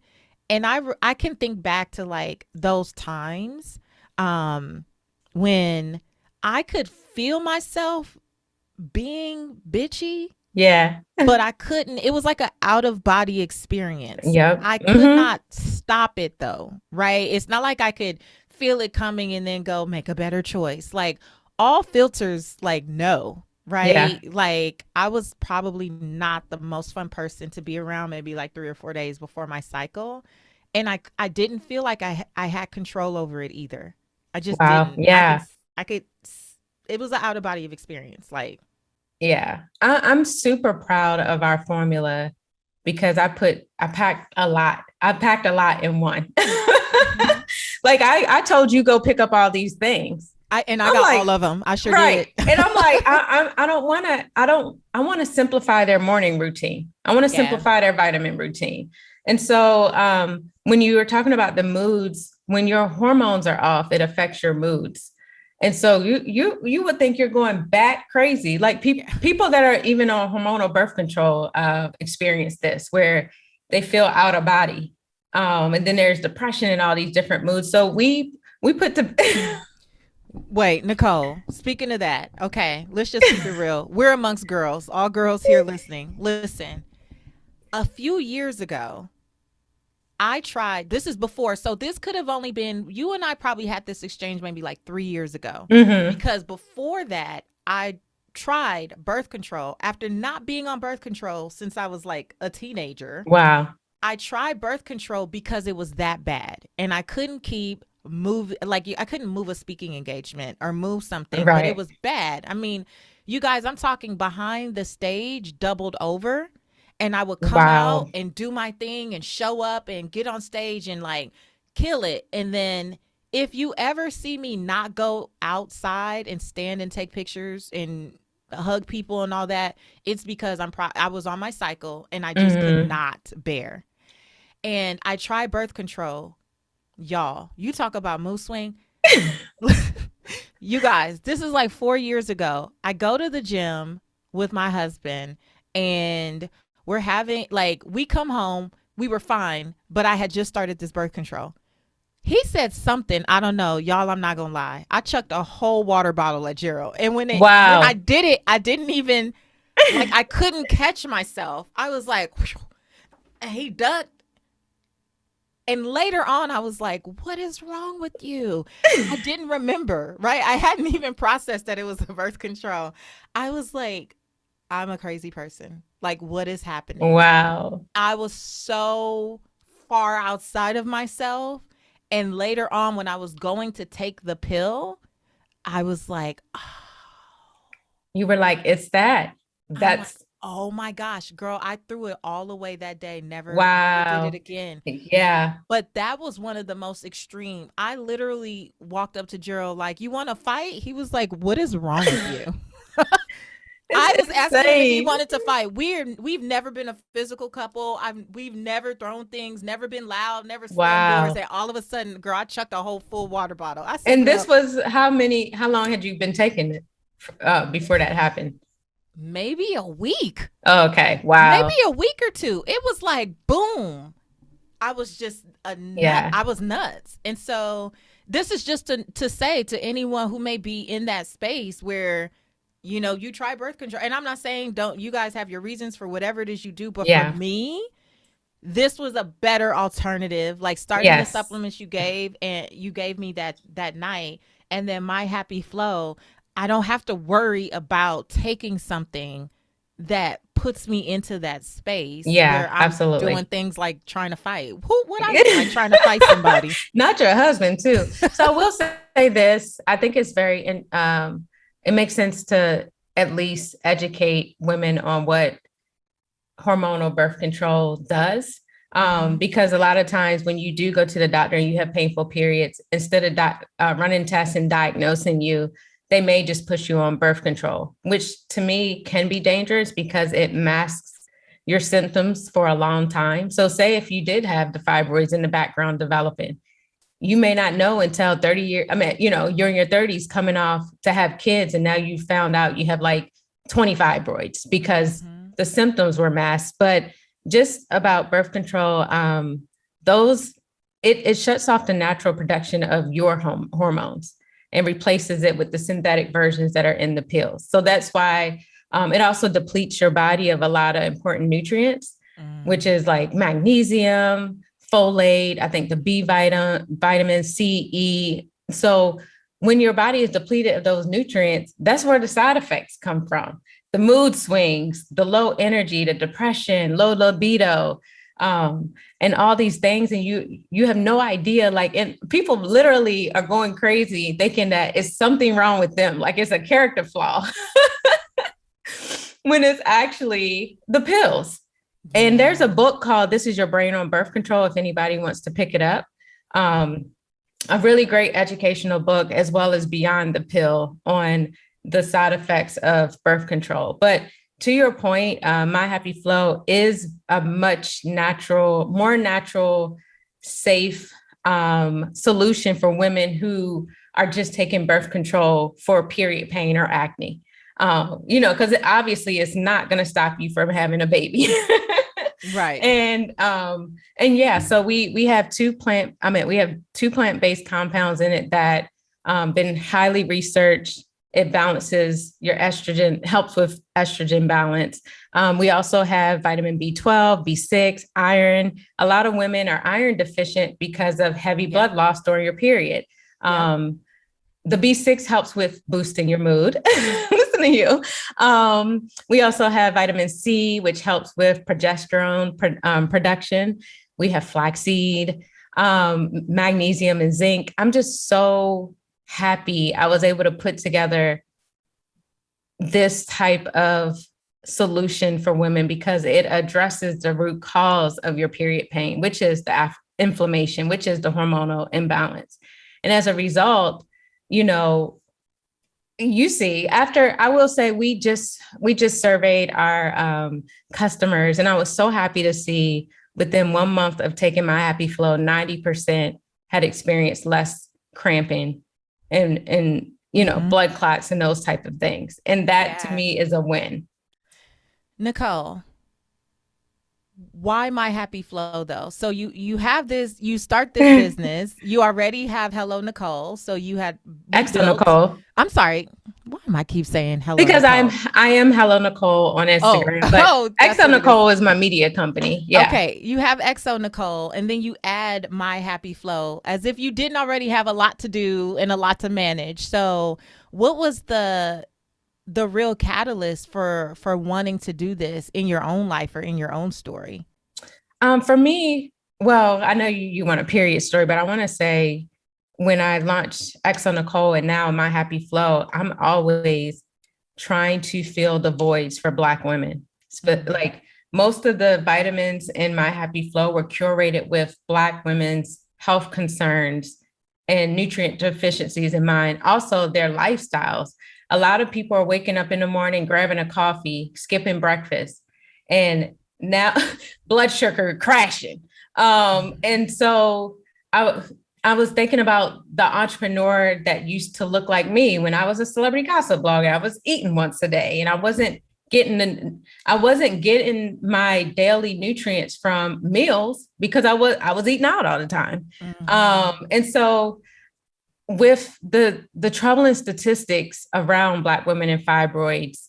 And I can think back to like those times when I could feel myself being bitchy. Yeah. But I couldn't. It was like an out of body experience. Yep. I could not stop it though. Right. It's not like I could feel it coming and then go make a better choice. Like all filters, like no. Right. Yeah. Like I was probably not the most fun person to be around, maybe like 3 or 4 days before my cycle. And I didn't feel like I had control over it either. I just didn't. Yeah. I could, it was an out of body of experience. Like, yeah, I'm super proud of our formula because I packed a lot. I packed a lot in one. Like I told you, go pick up all these things. I got like, all of them. I sure did. And I'm like, I want to simplify their morning routine. I want to simplify their vitamin routine. And so when you were talking about the moods, when your hormones are off, it affects your moods. And so you would think you're going bat crazy. Like people that are even on hormonal birth control experience this, where they feel out of body. And then there's depression and all these different moods. So we put the Wait, Necole, speaking of that, okay, let's just keep it real. We're amongst girls, all girls here listening. Listen, a few years ago, I tried, this is before, so this could have only been, you and I probably had this exchange maybe like 3 years ago. Because before that, I tried birth control after not being on birth control since I was like a teenager. Wow. I tried birth control because it was that bad, and I couldn't I couldn't move a speaking engagement or move something, but it was bad. I mean, you guys, I'm talking behind the stage, doubled over, and I would come out and do my thing and show up and get on stage and like kill it. And then if you ever see me not go outside and stand and take pictures and hug people and all that, it's because I was on my cycle and I just could not bear. And I tried birth control. Y'all, you talk about mood swing. You guys, this is like 4 years ago. I go to the gym with my husband and we're having, like, we come home, we were fine, but I had just started this birth control. He said something, I don't know, y'all, I'm not gonna lie. I chucked a whole water bottle at Gerald. And when I did it, I didn't even, like, I couldn't catch myself. I was like, whew, and he ducked. And later on, I was like, what is wrong with you? I didn't remember, right? I hadn't even processed that it was a birth control. I was like, I'm a crazy person. Like, what is happening? Wow. I was so far outside of myself. And later on, when I was going to take the pill, I was like, oh. You were like, it's that. That's. Oh my gosh, girl, I threw it all away that day. Never did it again. Yeah. But that was one of the most extreme. I literally walked up to Gerald like, you want to fight? He was like, what is wrong with you? I was asking him if he wanted to fight. We've never been a physical couple. We've never thrown things, never been loud, never slammed doors. And all of a sudden, girl, I chucked a whole full water bottle. I said, and this was how long had you been taking it before that happened? Maybe a week. Oh, okay. Wow. Maybe a week or two. It was like, boom. I was just I was nuts. And so this is just to say to anyone who may be in that space where, you know, you try birth control. And I'm not saying you guys have your reasons for whatever it is you do. But for me, this was a better alternative. Like starting the supplements you gave me that night. And then my Happy Flo, I don't have to worry about taking something that puts me into that space where I'm absolutely doing things like trying to fight. What I do, like trying to fight somebody. Not your husband too. So I will say this. I think it's very, it makes sense to at least educate women on what hormonal birth control does. Because a lot of times when you do go to the doctor and you have painful periods, instead of running tests and diagnosing you, they may just push you on birth control, which to me can be dangerous because it masks your symptoms for a long time. So say if you did have the fibroids in the background developing, you may not know until 30 years. I mean, you know, you're in your 30s coming off to have kids. And now you found out you have like 20 fibroids because the symptoms were masked. But just about birth control, it shuts off the natural production of your hormones and replaces it with the synthetic versions that are in the pills. So that's why it also depletes your body of a lot of important nutrients, which is like magnesium, folate, I think the B vitamin C, E. So when your body is depleted of those nutrients, that's where the side effects come from. The mood swings, the low energy, the depression, low libido, and all these things. And you have no idea, like, and people literally are going crazy thinking that it's something wrong with them. Like it's a character flaw when it's actually the pills. And there's a book called This Is Your Brain on Birth Control, if anybody wants to pick it up. A really great educational book, as well as Beyond the Pill on the side effects of birth control. But to your point, My Happy Flo is a much more natural, safe solution for women who are just taking birth control for period pain or acne. Because obviously it's not going to stop you from having a baby. Right. And so we have two plant-based compounds in it that been highly researched, It balances your estrogen, helps with estrogen balance. We also have vitamin B12, B6, iron. A lot of women are iron deficient because of heavy blood loss during your period. The B6 helps with boosting your mood. Listen to you. We also have vitamin C, which helps with progesterone production. We have flaxseed, magnesium, and zinc. I'm just so happy I was able to put together this type of solution for women because it addresses the root cause of your period pain, which is the inflammation, which is the hormonal imbalance. And as a result, you see, after, I will say, we just surveyed our customers, and I was so happy to see within 1 month of taking my Happy Flo, 90% had experienced less cramping and blood clots and those type of things. And that to me is a win. Necole, why my Happy Flo though? So you have this, you start this business, you already have Hello Necole. So you had Exo Necole. I'm sorry. Why am I keep saying hello? Because Necole? I am Hello Necole on Instagram. But Exo Necole is my media company. Yeah. Okay. You have Exo Necole, and then you add my Happy Flo as if you didn't already have a lot to do and a lot to manage. So what was the real catalyst for wanting to do this in your own life or in your own story? For me, well, I know you want a period story, but I want to say when I launched Exo Necole and now my Happy Flo, I'm always trying to fill the voids for Black women. But like most of the vitamins in my Happy Flo were curated with Black women's health concerns and nutrient deficiencies in mind. Also their lifestyles. A lot of people are waking up in the morning, grabbing a coffee, skipping breakfast, and now blood sugar crashing. And so I was thinking about the entrepreneur that used to look like me when I was a celebrity gossip blogger. I was eating once a day, and I wasn't getting my daily nutrients from meals because I was eating out all the time. And so with the troubling statistics around Black women and fibroids,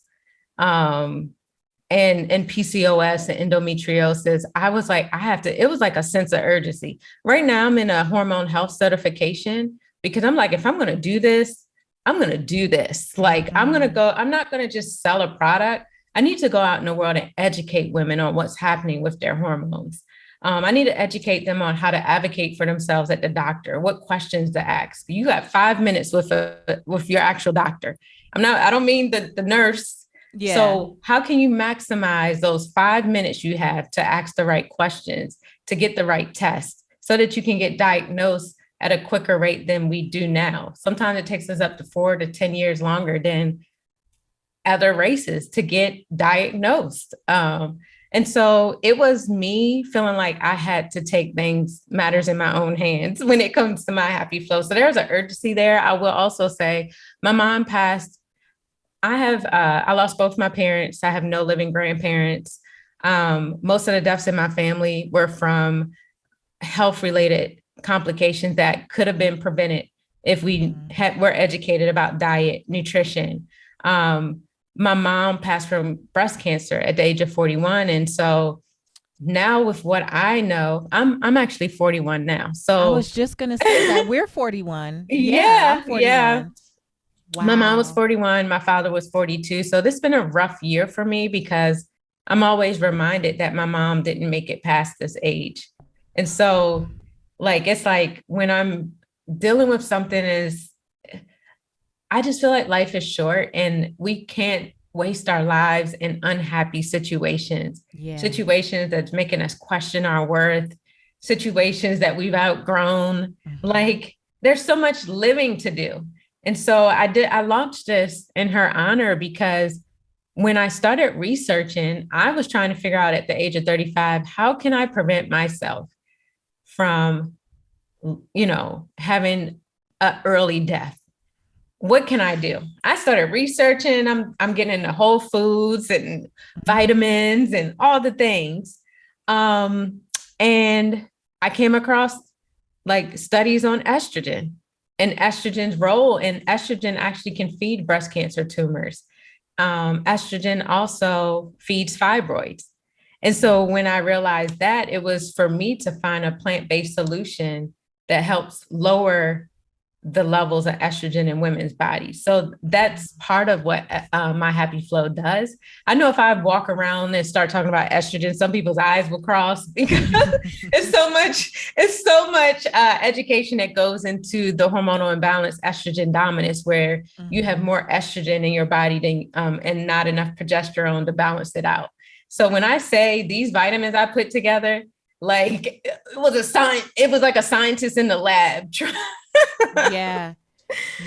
and PCOS and endometriosis, I was like, it was like a sense of urgency. Right now I'm in a hormone health certification because I'm like, if I'm going to do this, I'm going to do this. Like, I'm not going to just sell a product. I need to go out in the world and educate women on what's happening with their hormones. I need to educate them on how to advocate for themselves at the doctor, what questions to ask. You got 5 minutes with your actual doctor. I don't mean the nurse. Yeah. So how can you maximize those 5 minutes you have to ask the right questions, to get the right test so that you can get diagnosed at a quicker rate than we do now? Sometimes it takes us up to 4 to 10 years longer than other races to get diagnosed. And so it was me feeling like I had to take matters in my own hands when it comes to my Happy Flo. So there's an urgency there. I will also say my mom passed. I lost both my parents. I have no living grandparents. Most of the deaths in my family were from health-related complications that could have been prevented if we were educated about diet, nutrition. My mom passed from breast cancer at the age of 41. And so now with what I know, I'm actually 41 now. So I was just going to say that we're 41. Yeah. 41. Yeah. Wow. My mom was 41. My father was 42. So this has been a rough year for me because I'm always reminded that my mom didn't make it past this age. And so it's like when I'm dealing with something I just feel like life is short and we can't waste our lives in unhappy situations, situations that's making us question our worth, situations that we've outgrown. Like there's so much living to do. And so I launched this in her honor because when I started researching, I was trying to figure out at the age of 35, how can I prevent myself from, having an early death? What can I do? I started researching. I'm getting into Whole Foods and vitamins and all the things. And I came across studies on estrogen. and estrogen's role. And estrogen actually can feed breast cancer tumors. Estrogen also feeds fibroids. And so when I realized that, it was for me to find a plant-based solution that helps lower the levels of estrogen in women's bodies. So that's part of what my Happy Flo does. I know if I walk around and start talking about estrogen, some people's eyes will cross because it's so much education that goes into the hormonal imbalance, estrogen dominance, where you have more estrogen in your body than and not enough progesterone to balance it out. So when I say these vitamins I put together, like it was like a scientist in the lab. Yeah.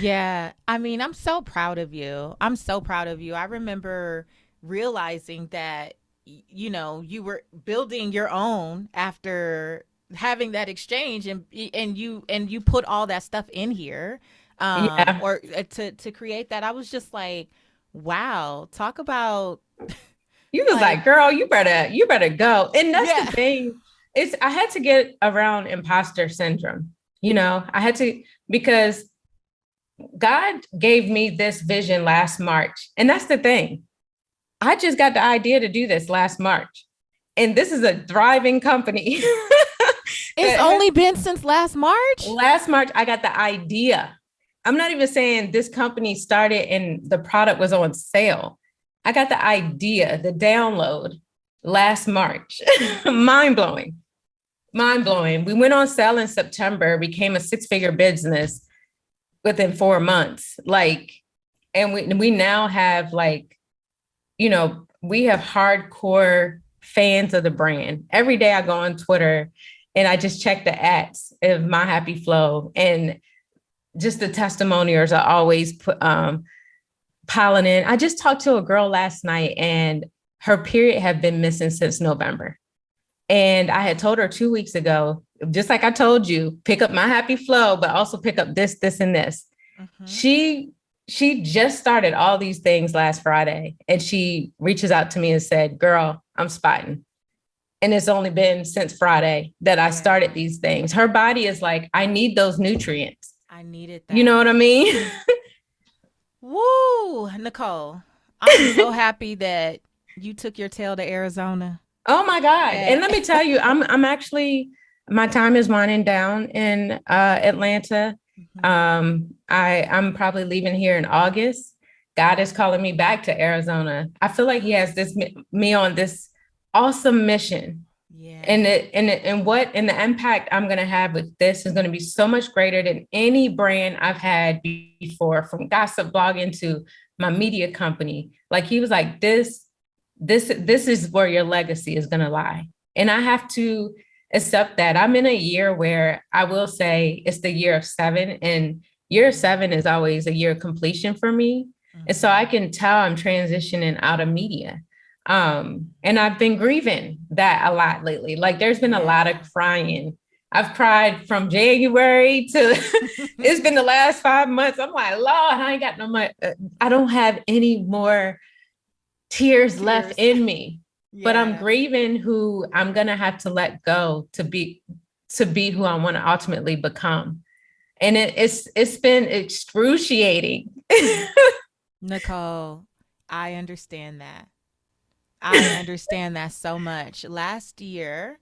Yeah. I mean, I'm so proud of you. I remember realizing that, you were building your own after having that exchange, and you put all that stuff in here, Yeah. or to create that. I was just like, wow, talk about You was like, girl, you better go. And that's the thing. I had to get around imposter syndrome. I had to, because God gave me this vision last March. And that's the thing. I just got the idea to do this last March. And this is a thriving company. It's only been since last March? Last March, I got the idea. I'm not even saying this company started and the product was on sale. I got the idea, the download last March. Mind blowing. We went on sale in September, became a 6-figure business within 4 months. And we now have we have hardcore fans of the brand. Every day I go on Twitter and I just check the ads of my Happy Flo, and just the testimonials are always piling in. I just talked to a girl last night and her period had been missing since November. And I had told her 2 weeks ago, just like I told you, pick up my Happy Flo, but also pick up this, and this. Mm-hmm. She just started all these things last Friday, and she reaches out to me and said, girl, I'm spotting. And it's only been since Friday that I started these things. Her body is like, I need those nutrients. I needed that. You know what I mean? Woo, Necole, I'm so happy that you took your tail to Arizona. Oh my God. And let me tell you, I'm actually, my time is winding down in Atlanta. Mm-hmm. I'm probably leaving here in August. God is calling me back to Arizona. I feel like he has me on this awesome mission. Yeah. And the impact I'm going to have with this is going to be so much greater than any brand I've had before, from gossip blogging to my media company. Like, he was like, this is where your legacy is going to lie. And I have to accept that. I'm in a year where I will say it's the year of 7, and year 7 is always a year of completion for me. Mm-hmm. And so I can tell I'm transitioning out of media. And I've been grieving that a lot lately. Like, there's been a lot of crying. I've cried from January to it's been the last 5 months. I'm like, Lord, I ain't got no more. I don't have any more tears left in me, but I'm grieving who I'm going to have to let go to be who I want to ultimately become. And it's been excruciating. Necole, I understand that. I understand that so much. Last year,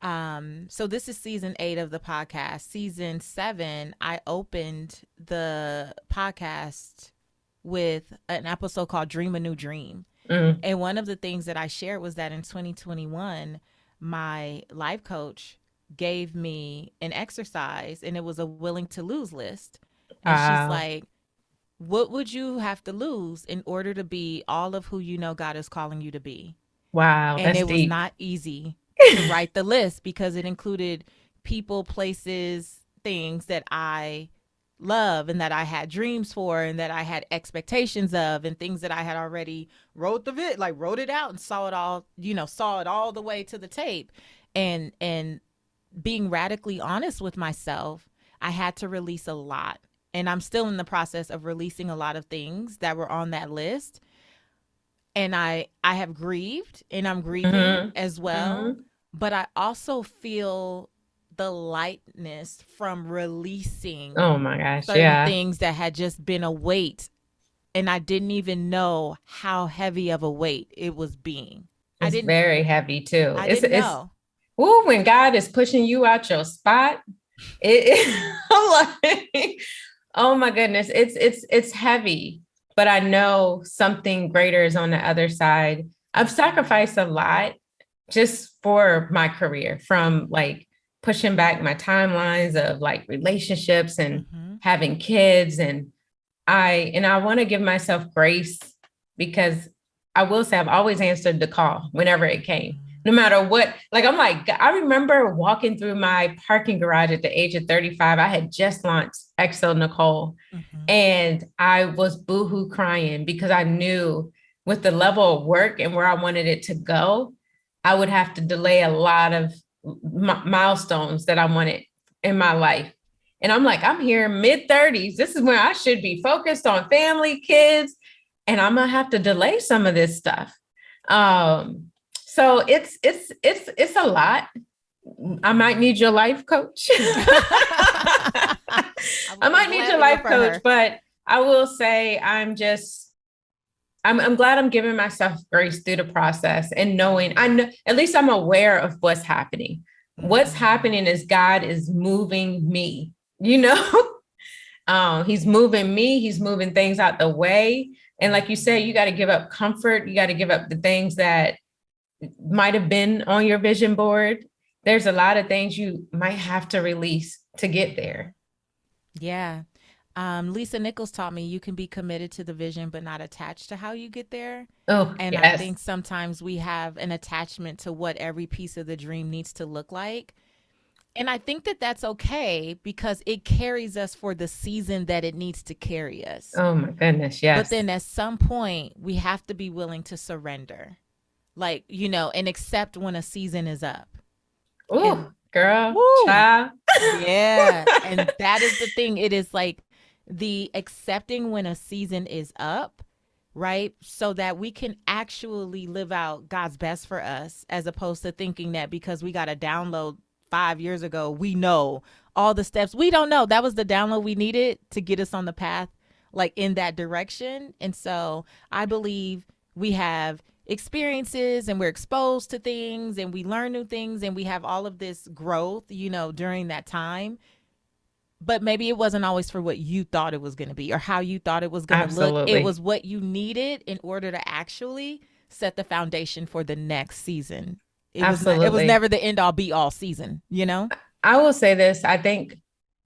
so this is season 8 of the podcast. Season 7, I opened the podcast with an episode called Dream a New Dream. Mm. And one of the things that I shared was that in 2021, my life coach gave me an exercise, and it was a willing to lose list. And she's like, what would you have to lose in order to be all of who you know God is calling you to be? Wow. And it was not easy to write the list, because it included people, places, things that I love and that I had dreams for and that I had expectations of, and things that I had already wrote it out and saw it all the way to the tape. And being radically honest with myself, I had to release a lot. And I'm still in the process of releasing a lot of things that were on that list. And I have grieved, and I'm grieving as well. Mm-hmm. But I also feel the lightness from releasing Oh my gosh. certain Yeah. things that had just been a weight. And I didn't even know how heavy of a weight it was being. It's very heavy too. I didn't know. Ooh, when God is pushing you out your spot, I'm like, oh my goodness, it's heavy, but I know something greater is on the other side. I've sacrificed a lot just for my career, from like pushing back my timelines of like relationships and having kids. And I want to give myself grace, because I will say I've always answered the call whenever it came, no matter what. Like, I'm like, I remember walking through my parking garage at the age of 35. I had just launched XO Necole, and I was boohoo crying, because I knew with the level of work and where I wanted it to go, I would have to delay a lot of milestones that I wanted in my life. And I'm like, I'm here mid-30s. This is when I should be focused on family, kids, and I'm gonna have to delay some of this stuff. So it's a lot. I might need your life coach. I might need your life coach, but I will say I'm glad I'm giving myself grace through the process, and knowing I know at least I'm aware of what's happening. What's happening is God is moving me, he's moving me, he's moving things out the way. And like you said, you got to give up comfort. You got to give up the things that might have been on your vision board. There's a lot of things you might have to release to get there. Yeah. Lisa Nichols taught me you can be committed to the vision, but not attached to how you get there. Oh, and yes. I think sometimes we have an attachment to what every piece of the dream needs to look like. And I think that that's okay, because it carries us for the season that it needs to carry us. Oh my goodness. Yes. But then at some point we have to be willing to surrender, like, and accept when a season is up. Oh, girl. Woo. Child. Yeah. And that is the thing. It is like the accepting when a season is up, right? So that we can actually live out God's best for us, as opposed to thinking that because we got a download 5 years ago, we know all the steps. We don't know. That was the download we needed to get us on the path, like in that direction. And so I believe we have experiences, and we're exposed to things, and we learn new things, and we have all of this growth, during that time. But maybe it wasn't always for what you thought it was going to be, or how you thought it was going to look. It was what you needed in order to actually set the foundation for the next season. It was never the end all be all season, I will say this. I think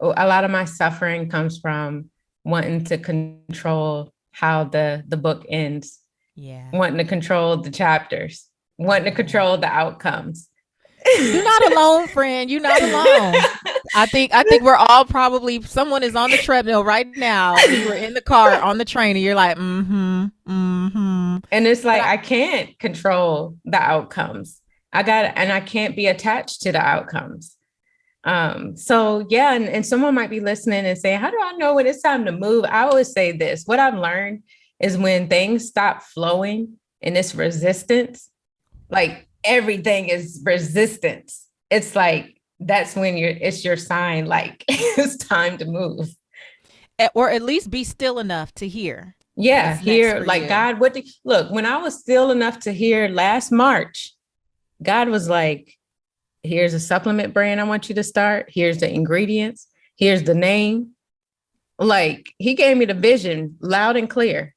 a lot of my suffering comes from wanting to control how the book ends. Yeah. Wanting to control the chapters, wanting to control the outcomes. You're not alone, friend. You're not alone. I think we're all probably, someone is on the treadmill right now. You were in the car on the train, and you're like, And it's like, I can't control the outcomes. I can't be attached to the outcomes. So yeah. And someone might be listening and saying, how do I know when it's time to move? I always say this, what I've learned is when things stop flowing and it's resistance, like everything is resistance. It's like, that's when it's your sign, like it's time to move. Or at least be still enough to hear. Yeah. Hear, like, God, look, when I was still enough to hear last March, God was like, here's a supplement brand I want you to start. Here's the ingredients. Here's the name. Like, he gave me the vision loud and clear.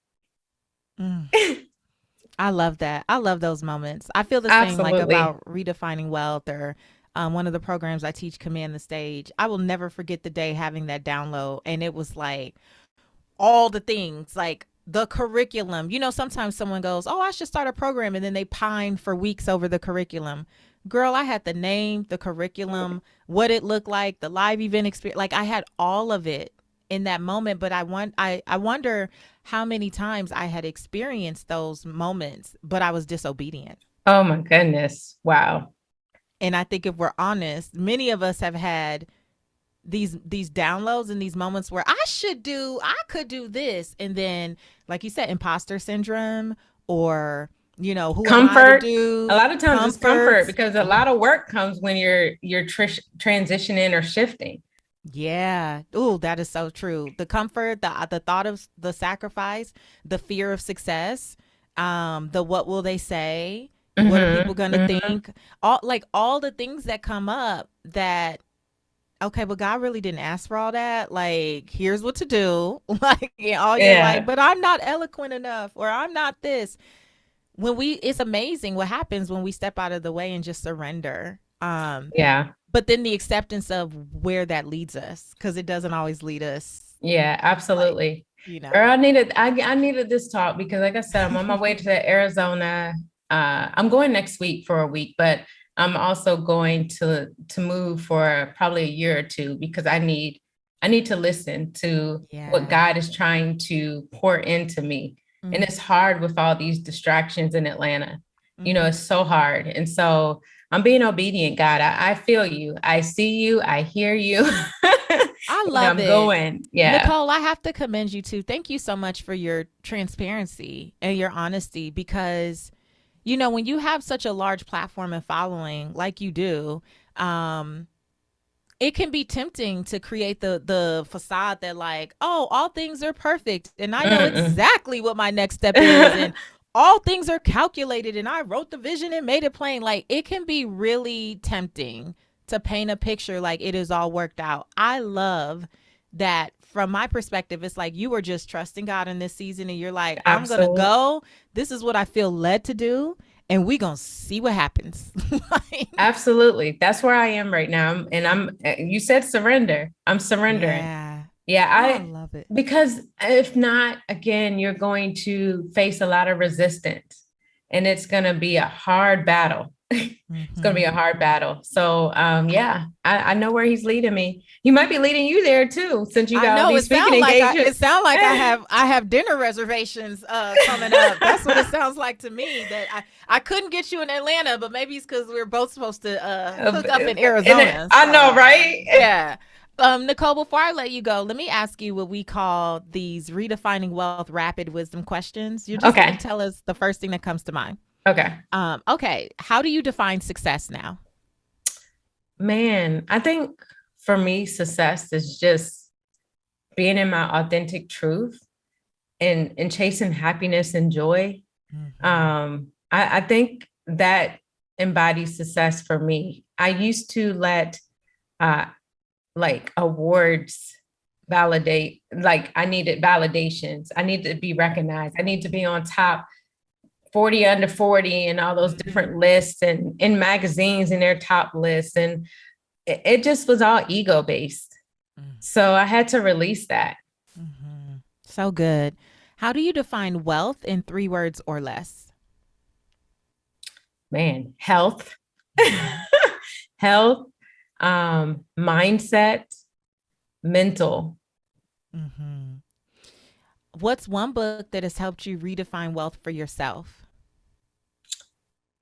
I love that. I love those moments. I feel the same, like about Redefining Wealth, or one of the programs I teach, Command the Stage. I will never forget the day having that download. And it was like all the things, like the curriculum. Sometimes someone goes, oh, I should start a program, and then they pine for weeks over the curriculum. Girl, I had the name, the curriculum, what it looked like, the live event experience. Like, I had all of it in that moment. But I wonder how many times I had experienced those moments, but I was disobedient. Oh my goodness. Wow. And I think if we're honest, many of us have had these downloads and these moments where I could do this. And then, like you said, imposter syndrome, or Who am I to Comfort. A do? lot of times it's comfort Comforts. because a lot of work comes when you're transitioning or shifting. Yeah. Ooh, that is so true. The comfort, the thought of the sacrifice, the fear of success, the what will they say? What are people Hmm. gonna Hmm. think? All the things that come up that okay, but God really didn't ask for all that. Like, here's what to do. Like, and all you're like, Yeah. but I'm not eloquent enough, or I'm not this. It's amazing what happens when we step out of the way and just surrender. Yeah. But then the acceptance of where that leads us, because it doesn't always lead us Yeah, like, absolutely. you Girl, know. I needed this talk because like I said, I'm on my way to Arizona. I'm going next week for a week, but I'm also going to move for probably a year or two because I need to listen to what Yeah. God is trying to pour into me. And Mm-hmm. it's hard with all these distractions in Atlanta. Mm-hmm. It's so hard. And so I'm being obedient, God. I feel you. I see you. I hear you. I And love I'm it. going. Yeah. Necole, I have to commend you too. Thank you so much for your transparency and your honesty because, when you have such a large platform and following like you do, it can be tempting to create the facade that like, oh, all things are perfect and I know Mm-mm. exactly what my next step is and all things are calculated and I wrote the vision and made it plain. Like it can be really tempting to paint a picture like it is all worked out. I love that from my perspective, it's like you were just trusting God in this season and you're like, I'm gonna Absolutely. go. This is what I feel led to do, and we gonna see what happens. Like, Absolutely. That's where I am right now. And you said surrender. I'm surrendering. yeah. Yeah. I love it. Because if not, again, you're going to face a lot of resistance and it's going to be a hard battle. It's going to Mm-hmm. be a hard battle. So, yeah, I know where he's leading me. He might be leading you there too, since you I got all know these it speaking sound like engagements. I have dinner reservations coming up. That's what it sounds like to me. That I couldn't get you in Atlanta, but maybe it's because we're both supposed to hook up in Arizona. I know, So right? yeah. Necole, before I let you go, let me ask you what we call these redefining wealth rapid wisdom questions. You're just gonna Okay. tell us the first thing that comes to mind. Okay. Okay. How do you define success now? Man, I think for me, success is just being in my authentic truth and chasing happiness and joy. Mm-hmm. I think that embodies success for me. I used to let uh like awards validate, like I needed validations. I need to be recognized. I need to be on top 40 under 40 and all those different lists and in magazines and their top lists. And it just was all ego based. So I had to release that. Mm-hmm. So good. How do you define wealth in 3 words or less? Man, health, Mm-hmm. health, mindset, mental. Mm-hmm. What's one book that has helped you redefine wealth for yourself?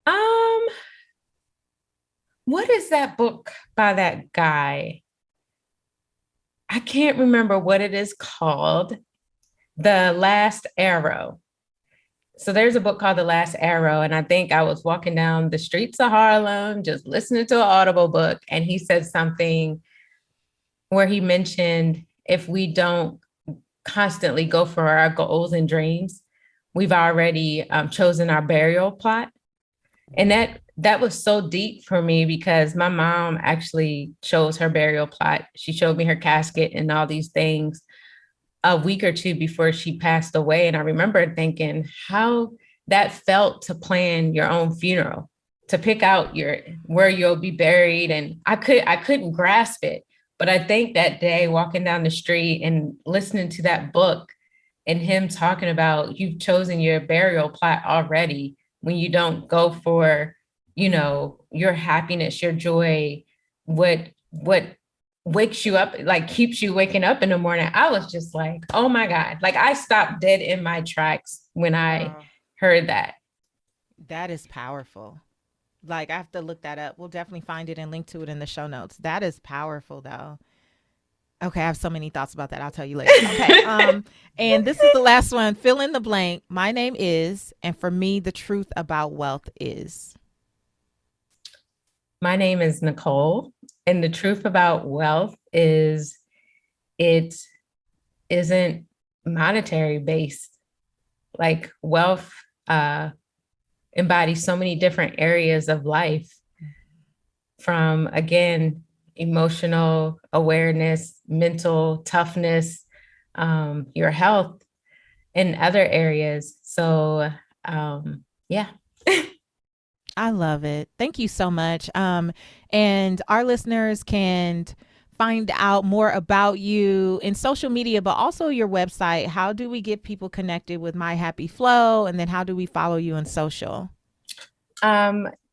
Um, what is that book by that guy? I can't remember what it is called. The Last Arrow. So there's a book called The Last Arrow, and I think I was walking down the streets of Harlem, just listening to an Audible book, and he said something where he mentioned if we don't constantly go for our goals and dreams, we've already chosen our burial plot. And that was so deep for me because my mom actually chose her burial plot. She showed me her casket and all these things a week or two before she passed away. And I remember thinking how that felt to plan your own funeral, to pick out your where you'll be buried. And I couldn't grasp it. But I think that day walking down the street and listening to that book and him talking about you've chosen your burial plot already when you don't go for, your happiness, your joy, what wakes you up, like keeps you waking up in the morning. I was just like, oh my God. Like I stopped dead in my tracks when I Wow. heard that. That is powerful. Like, I have to look that up. We'll definitely find it and link to it in the show notes. That is powerful, though. Okay, I have so many thoughts about that. I'll tell you later. Okay. And this is the last one. Fill in the blank. My name is, and for me, the truth about wealth is. My name is Necole, and the truth about wealth is it isn't monetary based. Like wealth embodies so many different areas of life, from, again, emotional awareness, mental toughness, your health, and other areas. So, yeah. I love it. Thank you so much. And our listeners can find out more about you in social media, but also your website. How do we get people connected with My Happy Flo? And then how do we follow you on social?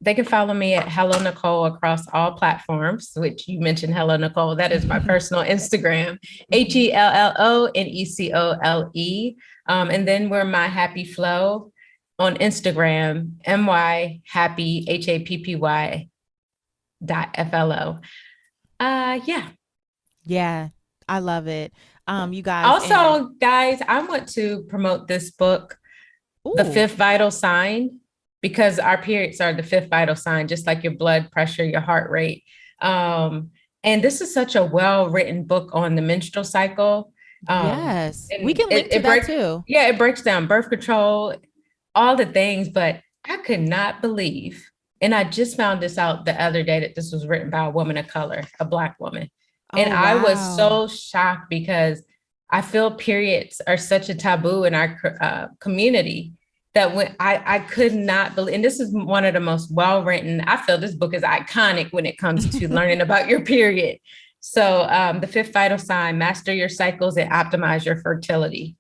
They can follow me at Hello Necole across all platforms, which you mentioned Hello Necole. That is my personal Instagram, HELLONECOLE. And then we're My Happy Flo on Instagram, MY Happy HAPPY.FLO. Yeah. Yeah, I love it. You guys. Also, guys, I want to promote this book, The Fifth Vital Sign, because our periods are the fifth vital sign, just like your blood pressure, your heart rate. And this is such a well-written book on the menstrual cycle. Yes, we can link to that too. Yeah, it breaks down birth control, all the things, but I could not believe, and I just found this out the other day, that this was written by a woman of color, a Black woman. And I was so shocked, because I feel periods are such a taboo in our community, that when I could not believe, and this is one of the most well-written, I feel this book is iconic when it comes to learning about your period. So The Fifth Vital Sign, Master Your Cycles and Optimize Your Fertility.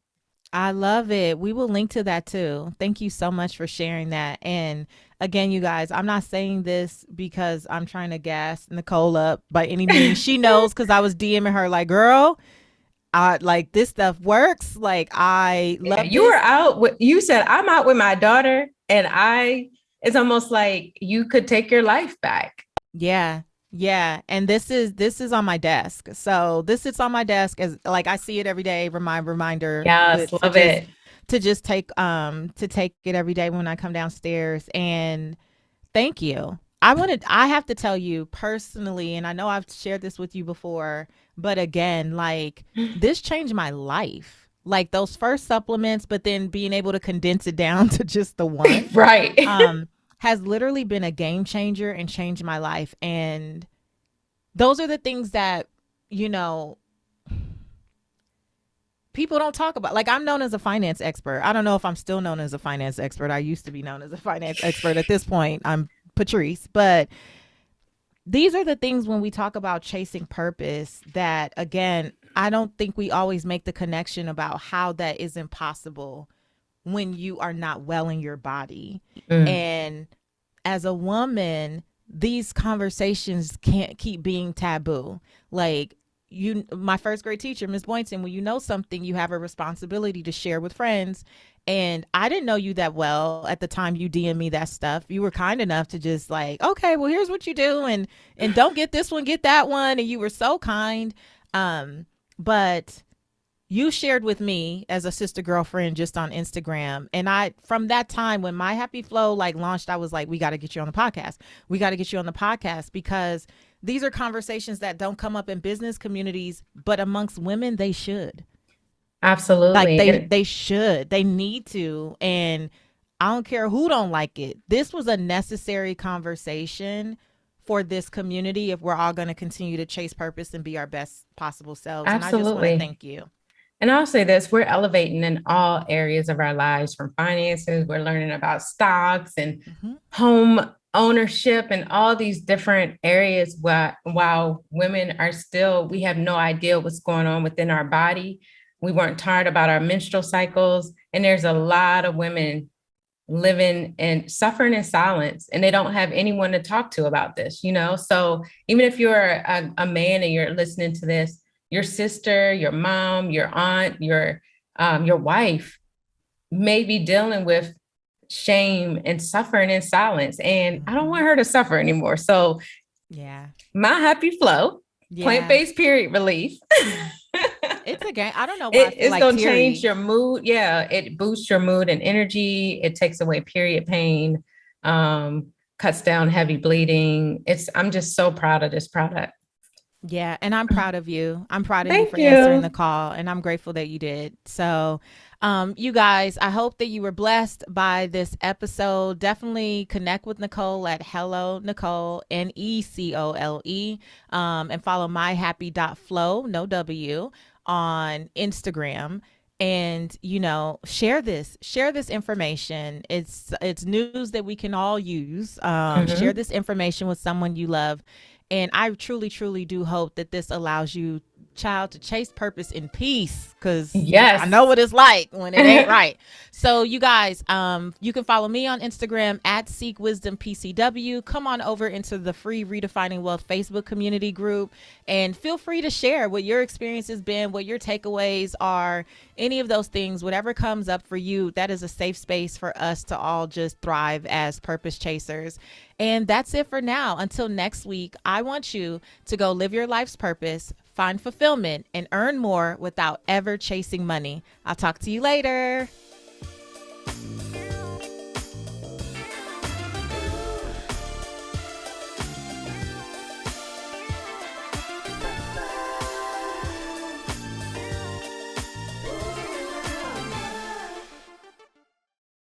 I love it. We will link to that too. Thank you so much for sharing that. And again, you guys, I'm not saying this because I'm trying to gas Necole up by any means. She knows, because I was DMing her like, girl, like this stuff works. Like I love you were out with, you said, I'm out with my daughter, and it's almost like you could take your life back. Yeah. Yeah. And this is on my desk. So this sits on my desk as, like, I see it every day. Reminder. Yes, love it. To just take it every day when I come downstairs. And thank you. I have to tell you personally, and I know I've shared this with you before, but again, like this changed my life. Like those first supplements, but then being able to condense it down to just the one. Right. Has literally been a game changer and changed my life. And those are the things that, people don't talk about. Like, I'm known as a finance expert. I don't know if I'm still known as a finance expert. I used to be known as a finance expert. At this point, I'm Patrice. But these are the things, when we talk about chasing purpose, that, again, I don't think we always make the connection about how that is impossible when you are not well in your body. And as a woman, these conversations can't keep being taboo. Like, my first grade teacher, Miss Boynton, when you know something, you have a responsibility to share with friends. And I didn't know you that well at the time you DM me that stuff. You were kind enough to just like, okay, well, here's what you do. And don't get this one, get that one. And you were so kind. But you shared with me as a sister girlfriend just on Instagram. And from that time when My Happy Flo launched, I was like, we got to get you on the podcast. We got to get you on the podcast, because these are conversations that don't come up in business communities, but amongst women, they should. Absolutely. They should. They need to. And I don't care who don't like it. This was a necessary conversation for this community if we're all going to continue to chase purpose and be our best possible selves. Absolutely. And I just want to thank you. And I'll say this, we're elevating in all areas of our lives, from finances, we're learning about stocks and home ownership and all these different areas, while women are still, we have no idea what's going on within our body. We weren't taught about our menstrual cycles. And there's a lot of women living and suffering in silence, and they don't have anyone to talk to about this, So even if you're a man and you're listening to this, your sister, your mom, your aunt, your wife may be dealing with shame and suffering in silence. And I don't want her to suffer anymore. So yeah, My Happy Flo Yeah. Plant-based period relief. It's a game. I don't know why I feel It's like gonna Terry. change your mood. Yeah, it boosts your mood and energy. It takes away period pain, cuts down heavy bleeding. I'm just so proud of this product. Yeah, and I'm proud of you. I'm proud of you Thank for answering you. the call, and I'm grateful that you did. So, you guys, I hope that you were blessed by this episode. Definitely connect with Necole at Hello Necole, Necole, and follow my happy.flo, no W, on Instagram. And share this information. It's news that we can all use. Share this information with someone you love. And I truly, truly do hope that this allows you, child, to chase purpose in peace, because Yes. I know what it's like when it ain't right. So you guys, you can follow me on Instagram at SeekWisdomPCW. Come on over into the free Redefining Wealth Facebook community group and feel free to share what your experience has been, what your takeaways are, any of those things, whatever comes up for you. That is a safe space for us to all just thrive as purpose chasers. And that's it for now. Until next week, I want you to go live your life's purpose, find fulfillment, and earn more without ever chasing money. I'll talk to you later.